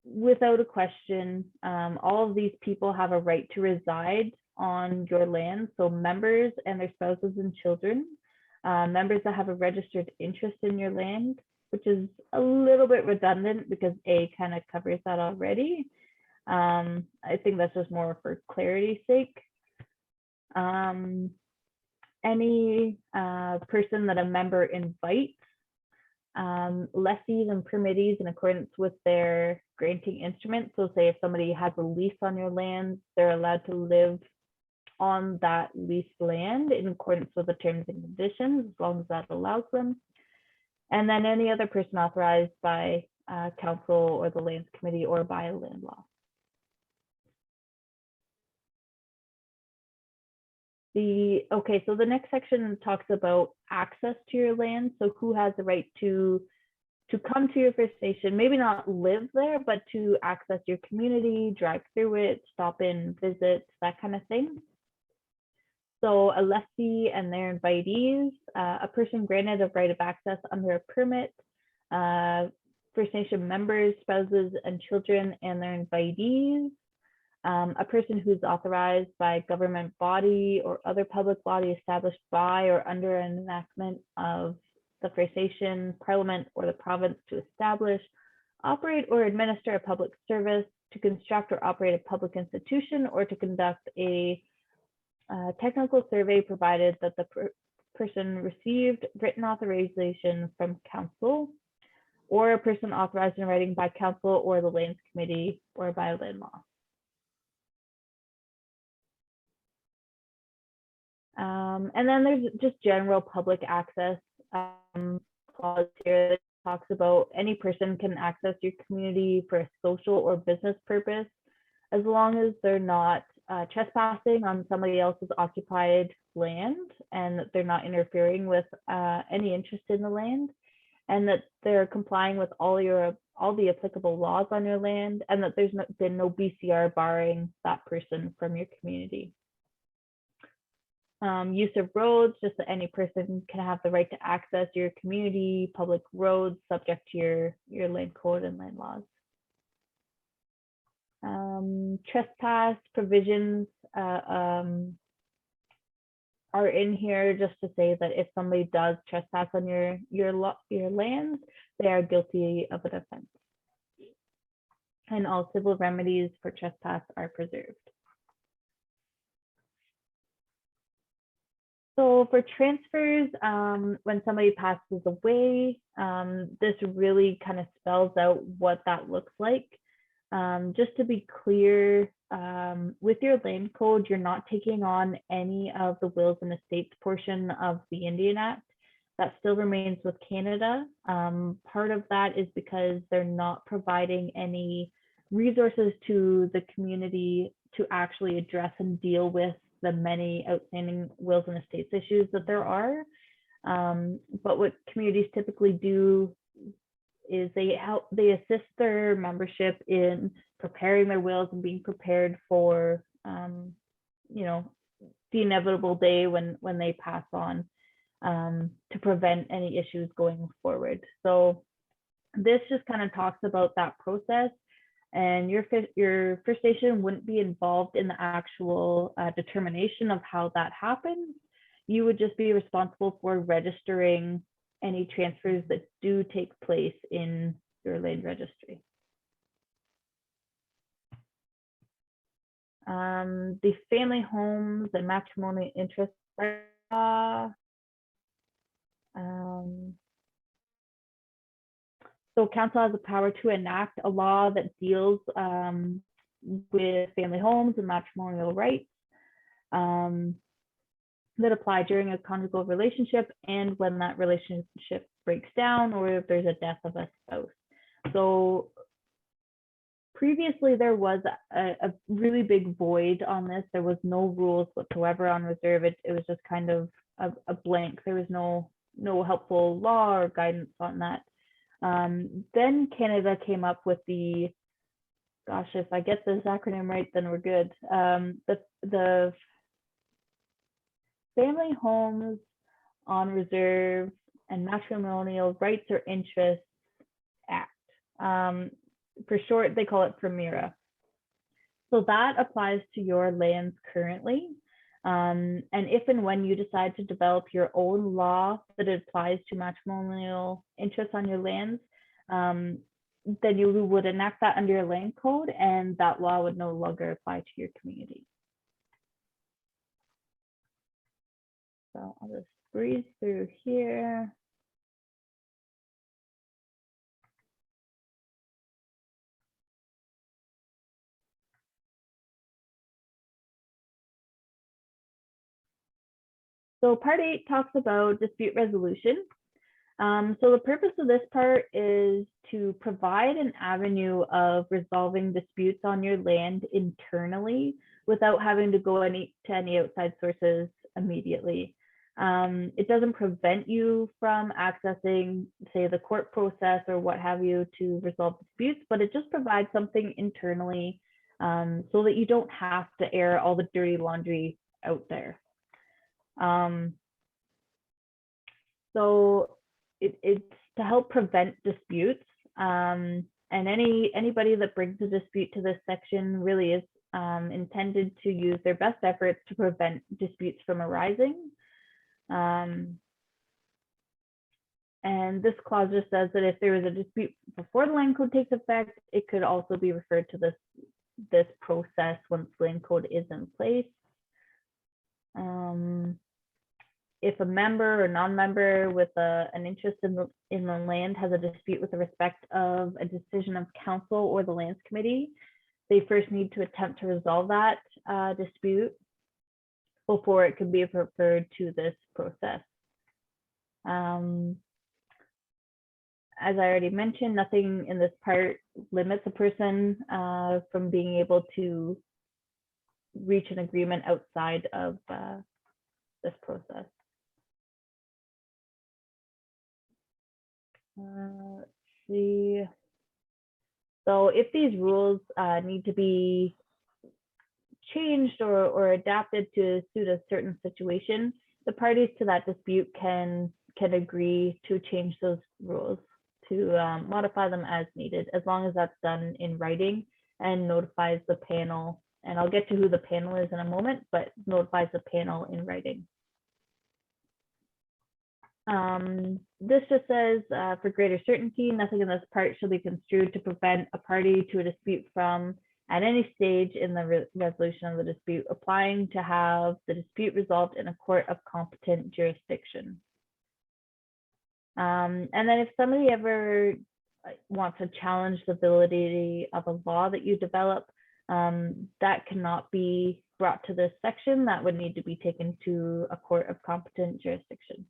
without a question, all of these people have a right to reside on your land. So members and their spouses and children, members that have a registered interest in your land, which is a little bit redundant because A kind of covers that already. I think that's just more for clarity's sake. Any person that a member invites, lessees and permittees in accordance with their granting instruments. So say if somebody has a lease on your land, they're allowed to live on that leased land in accordance with the terms and conditions, as long as that allows them. And then any other person authorized by council or the Lands Committee or by a land law. Okay, so the next section talks about access to your land. So who has the right to come to your First Nation, maybe not live there, but to access your community, drive through it, stop in, visit, that kind of thing. So a lessee and their invitees, a person granted a right of access under a permit First Nation members, spouses, and children and their invitees. A person who's authorized by a government body or other public body established by or under an enactment of the First Nation, Parliament, or the province to establish, operate, or administer a public service, to construct or operate a public institution, or to conduct a technical survey, provided that the person received written authorization from council, or a person authorized in writing by council or the lands committee or by land law. And then there's just general public access clause here that talks about any person can access your community for a social or business purpose, as long as they're not trespassing on somebody else's occupied land, and that they're not interfering with any interest in the land, and that they're complying with all the applicable laws on your land, and that there's been no BCR barring that person from your community. Use of roads, just that any person can have the right to access your community, public roads, subject to your land code and land laws. Trespass provisions are in here just to say that if somebody does trespass on your lands, they are guilty of an offense. And all civil remedies for trespass are preserved. So for transfers, when somebody passes away, this really kind of spells out what that looks like. Just to be clear, with your land code, you're not taking on any of the wills and estates portion of the Indian Act. That still remains with Canada. Part of that is because they're not providing any resources to the community to actually address and deal with the many outstanding wills and estates issues that there are. But what communities typically do is they assist their membership in preparing their wills and being prepared for, you know, the inevitable day when they pass on, to prevent any issues going forward. So this just kind of talks about that process. And your First Nation wouldn't be involved in the actual determination of how that happens. You would just be responsible for registering any transfers that do take place in your land registry. The family homes and matrimonial interest so council has the power to enact a law that deals with family homes and matrimonial rights that apply during a conjugal relationship and when that relationship breaks down or if there's a death of a spouse. So previously there was a really big void on this. There was no rules whatsoever on reserve. It was just kind of a blank. There was no helpful law or guidance on that. Then Canada came up with the, gosh, if I get this acronym right, then we're good. The Family Homes on Reserve and Matrimonial Rights or Interests Act. For short, they call it PREMIRA. So that applies to your lands currently. And if and when you decide to develop your own law that applies to matrimonial interests on your lands, then you would enact that under your land code and that law would no longer apply to your community. So I'll just breeze through here. So part 8 talks about dispute resolution. So the purpose of this part is to provide an avenue of resolving disputes on your land internally without having to go to any outside sources immediately. It doesn't prevent you from accessing, say, the court process or what have you to resolve disputes, but it just provides something internally so that you don't have to air all the dirty laundry out there. So it's to help prevent disputes. And anybody that brings a dispute to this section really is intended to use their best efforts to prevent disputes from arising. And this clause just says that if there is a dispute before the land code takes effect, it could also be referred to this process once the land code is in place. If a member or non-member with an interest in the land has a dispute with respect of a decision of council or the lands committee, they first need to attempt to resolve that dispute before it can be referred to this process. As I already mentioned, nothing in this part limits a person from being able to reach an agreement outside of this process. Let's see. So if these rules need to be changed or adapted to suit a certain situation, the parties to that dispute can agree to change those rules, to modify them as needed, as long as that's done in writing and notifies the panel. And I'll get to who the panel is in a moment, but notifies the panel in writing. This just says, for greater certainty, nothing in this part shall be construed to prevent a party to a dispute from, at any stage in the resolution of the dispute, applying to have the dispute resolved in a court of competent jurisdiction. And then if somebody ever wants to challenge the validity of a law that you develop, that cannot be brought to this section. That would need to be taken to a court of competent jurisdiction.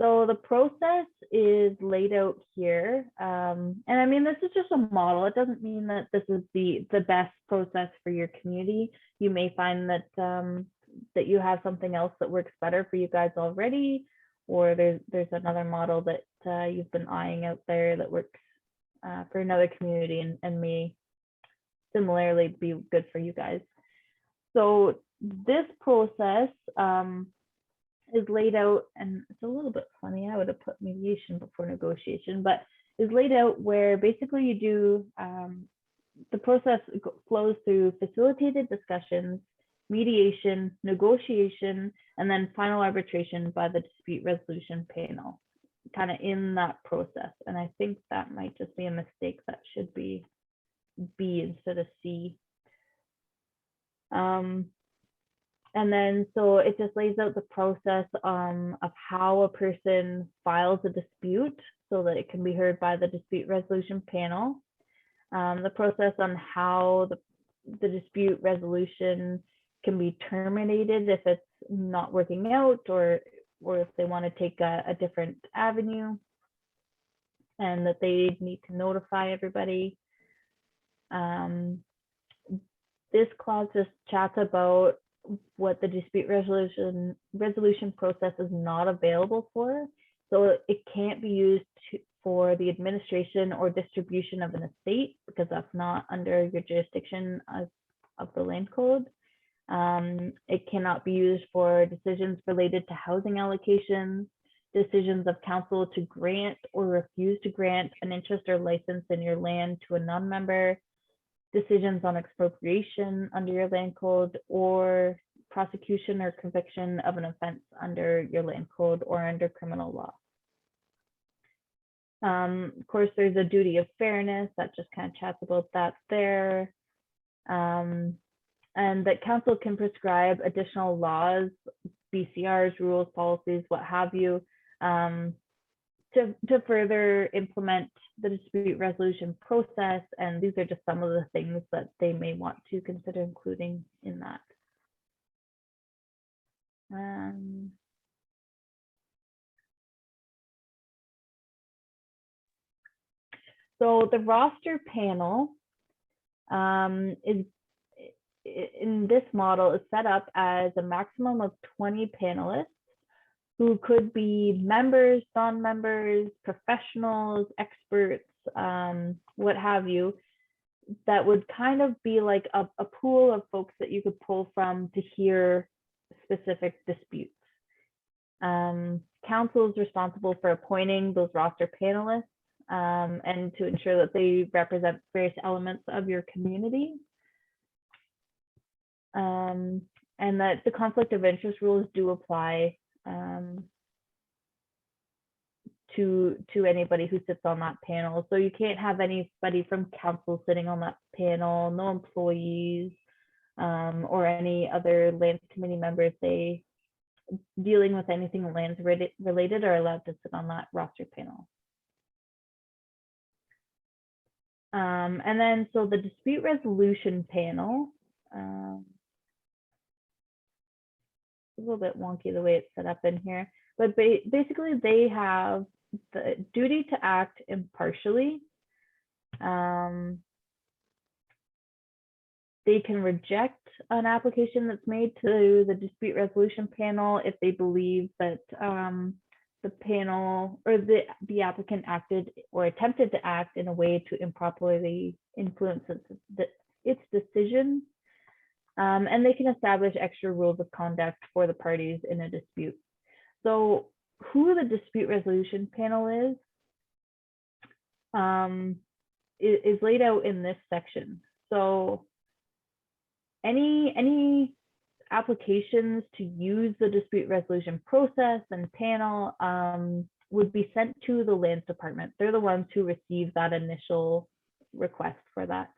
So the process is laid out here. And I mean, this is just a model. It doesn't mean that this is the best process for your community. You may find that that you have something else that works better for you guys already, or there's another model that you've been eyeing out there that works for another community and may similarly be good for you guys. So this process is laid out, and it's a little bit funny, I would have put mediation before negotiation, but is laid out where basically you do, the process flows through facilitated discussions, mediation, negotiation, and then final arbitration by the dispute resolution panel, kind of in that process. And I think that might just be a mistake. That should be B instead of C. And then, so it just lays out the process of how a person files a dispute so that it can be heard by the dispute resolution panel. The process on how the dispute resolution can be terminated if it's not working out, or if they want to take a different avenue, and that they need to notify everybody. This clause just chats about what the dispute resolution process is not available for. So it can't be used for the administration or distribution of an estate, because that's not under your jurisdiction of the land code. It cannot be used for decisions related to housing allocations, decisions of council to grant or refuse to grant an interest or license in your land to a non-member, decisions on expropriation under your land code, or prosecution or conviction of an offense under your land code or under criminal law. Of course, there's a duty of fairness that just kind of chats about that there. And that council can prescribe additional laws, BCRs, rules, policies, what have you, to further implement the dispute resolution process. And these are just some of the things that they may want to consider including in that. So the roster panel is, in this model, is set up as a maximum of 20 panelists who could be members, non-members, professionals, experts, what have you, that would kind of be like a pool of folks that you could pull from to hear specific disputes. Council is responsible for appointing those roster panelists. and to ensure that they represent various elements of your community. And that the conflict of interest rules do apply to anybody who sits on that panel. So you can't have anybody from council sitting on that panel, no employees, or any other lands committee members they dealing with anything lands related are allowed to sit on that roster panel. And then so the dispute resolution panel, a little bit wonky the way it's set up in here, but basically they have the duty to act impartially. They can reject an application that's made to the dispute resolution panel if they believe that the panel or the applicant acted or attempted to act in a way to improperly influence its decision. And they can establish extra rules of conduct for the parties in a dispute. So who the dispute resolution panel is laid out in this section. So any applications to use the dispute resolution process and panel would be sent to the lands department. They're the ones who receive that initial request for that.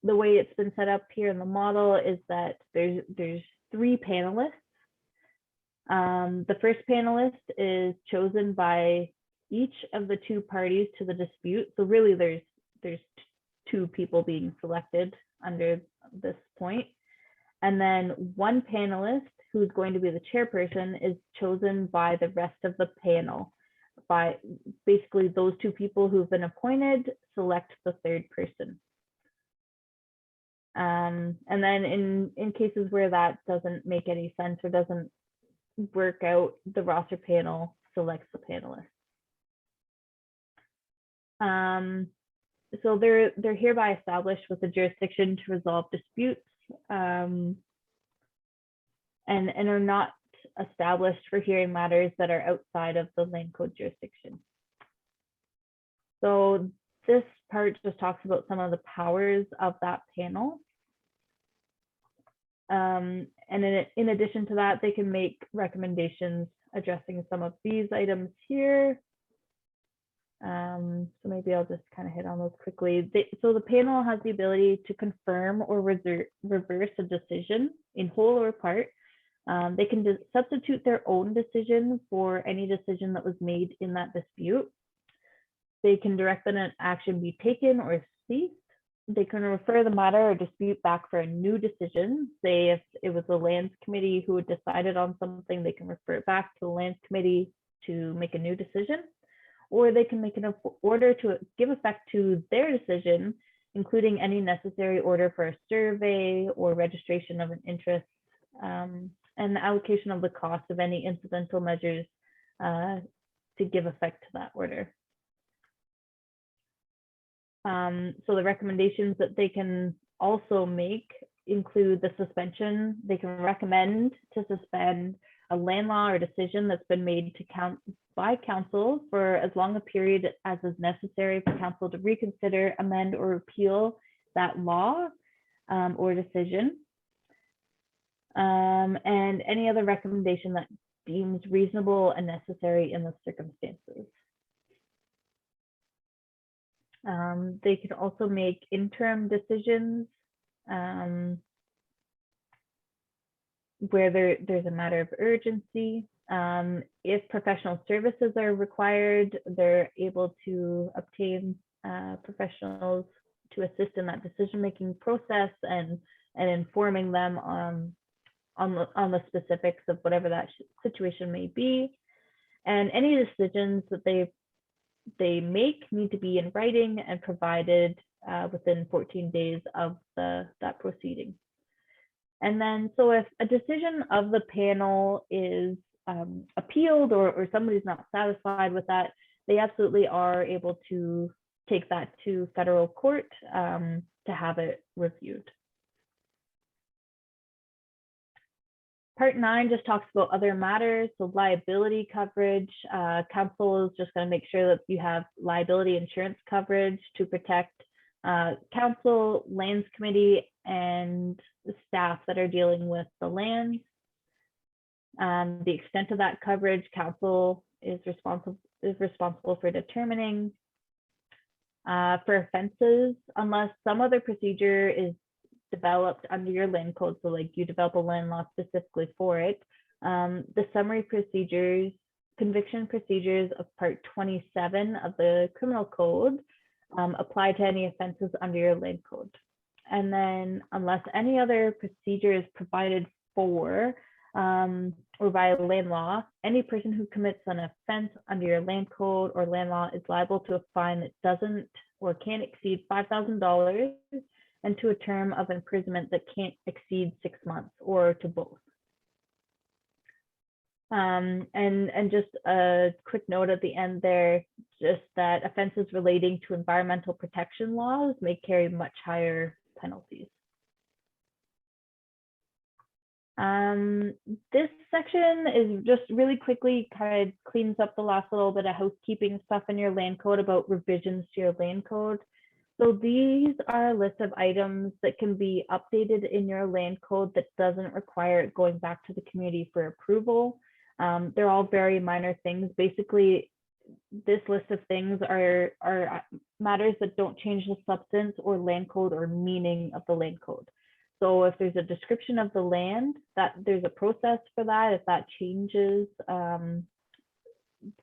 The way it's been set up here in the model is that there's 3 panelists. The first panelist is chosen by each of the 2 parties to the dispute. So really there's 2 people being selected under this point. And then 1 panelist who's going to be the chairperson is chosen by the rest of the panel. By basically those 2 people who've been appointed select the 3rd person. And then in cases where that doesn't make any sense or doesn't work out, the roster panel selects the panelists. So they're hereby established with the jurisdiction to resolve disputes, and are not established for hearing matters that are outside of the land code jurisdiction. So this part just talks about some of the powers of that panel. And in addition to that, they can make recommendations addressing some of these items here. So maybe I'll just kind of hit on those quickly. So the panel has the ability to confirm or reverse a decision in whole or part. They can substitute their own decision for any decision that was made in that dispute. They can direct that an action be taken or ceased. They can refer the matter or dispute back for a new decision. Say if it was the lands committee who had decided on something, they can refer it back to the lands committee to make a new decision. Or they can make an order to give effect to their decision, including any necessary order for a survey or registration of an interest, and the allocation of the cost of any incidental measures to give effect to that order. So the recommendations that they can also make include the suspension. They can recommend to suspend a land law or decision that's been made by council for as long a period as is necessary for council to reconsider, amend, or repeal that law or decision. And any other recommendation that deems reasonable and necessary in the circumstances. They can also make interim decisions where there's a matter of urgency. If professional services are required, they're able to obtain professionals to assist in that decision-making process and informing them on the specifics of whatever that situation may be. And any decisions that they make need to be in writing and provided within 14 days of that proceeding. And then, so if a decision of the panel is appealed or somebody's not satisfied with that, they absolutely are able to take that to federal court to have it reviewed. Part 9 just talks about other matters, so liability coverage. Council is just going to make sure that you have liability insurance coverage to protect council, lands committee, and the staff that are dealing with the lands. The extent of that coverage, council is responsible for determining. For offenses, unless some other procedure is developed under your land code, so like you develop a land law specifically for it, the summary procedures, conviction procedures of part 27 of the criminal code apply to any offenses under your land code. And then unless any other procedure is provided for or by land law, any person who commits an offense under your land code or land law is liable to a fine that doesn't or can't exceed $5,000 and to a term of imprisonment that can't exceed 6 months, or to both. And just a quick note at the end there, just that offenses relating to environmental protection laws may carry much higher penalties. This section is just really quickly kind of cleans up the last little bit of housekeeping stuff in your land code about revisions to your land code. So these are a list of items that can be updated in your land code that doesn't require it going back to the community for approval. They're all very minor things. Basically, this list of things are matters that don't change the substance or land code or meaning of the land code. So if there's a description of the land, that there's a process for that. If that changes,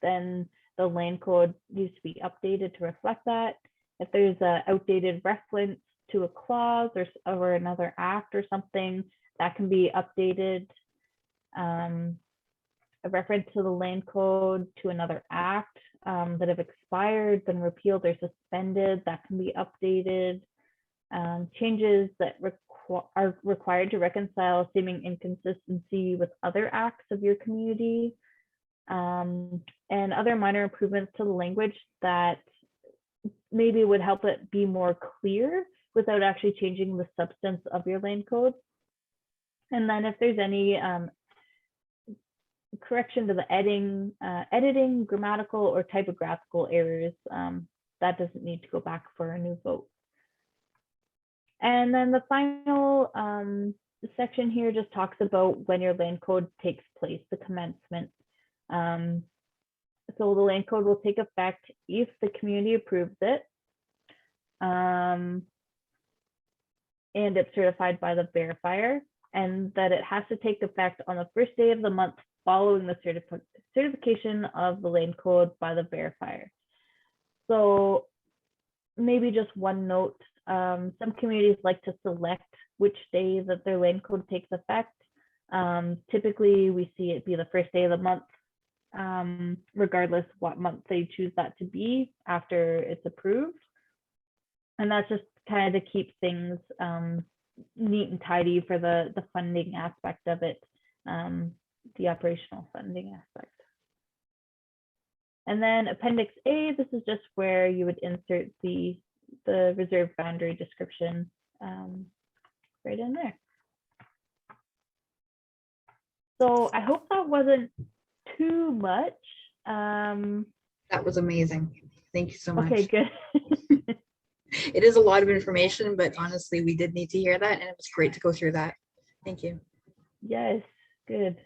then the land code needs to be updated to reflect that. If there's an outdated reference to a clause or another act or something, that can be updated. A reference to the land code to another act that have expired, been repealed or suspended, that can be updated. Changes that are required to reconcile seeming inconsistency with other acts of your community, and other minor improvements to the language that maybe would help it be more clear without actually changing the substance of your land code. And then if there's any correction to the editing, grammatical or typographical errors, that doesn't need to go back for a new vote. And then the final section here just talks about when your land code takes place, the commencement. So the land code will take effect if the community approves it, and it's certified by the verifier, and that it has to take effect on the first day of the month following the certification of the land code by the verifier. So maybe just one note, some communities like to select which day that their land code takes effect. Typically, we see it be the first day of the month, regardless what month they choose that to be after it's approved. And that's just kind of to keep things neat and tidy for the funding aspect of it, the operational funding aspect. And then Appendix A, this is just where you would insert the reserve boundary description right in there. So I hope that wasn't too much. That was amazing. Thank you so much. Okay, good. It is a lot of information, but honestly, we did need to hear that, and it was great to go through that. Thank you. Yes, good.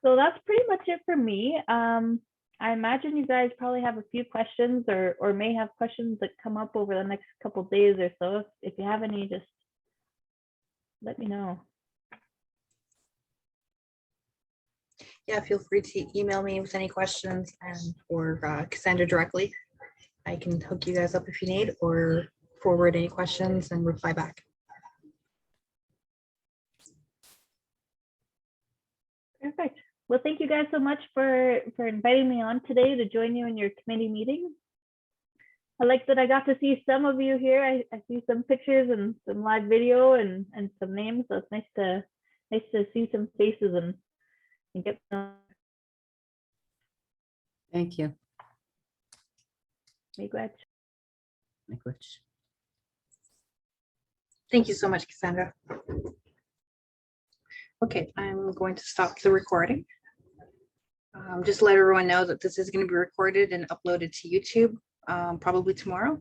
So that's pretty much it for me. I imagine you guys probably have a few questions or may have questions that come up over the next couple of days or so. If you have any, just let me know. Yeah, feel free to email me with any questions or Cassandra directly. I can hook you guys up if you need, or forward any questions and reply back. Perfect. Well, thank you guys so much for inviting me on today to join you in your committee meeting. I like that I got to see some of you here. I see some pictures and some live video and some names. So it's nice to see some faces and get some. Thank you. Miigwech. Thank you so much, Cassandra. Okay, I'm going to stop the recording. Just let everyone know that this is going to be recorded and uploaded to YouTube probably tomorrow.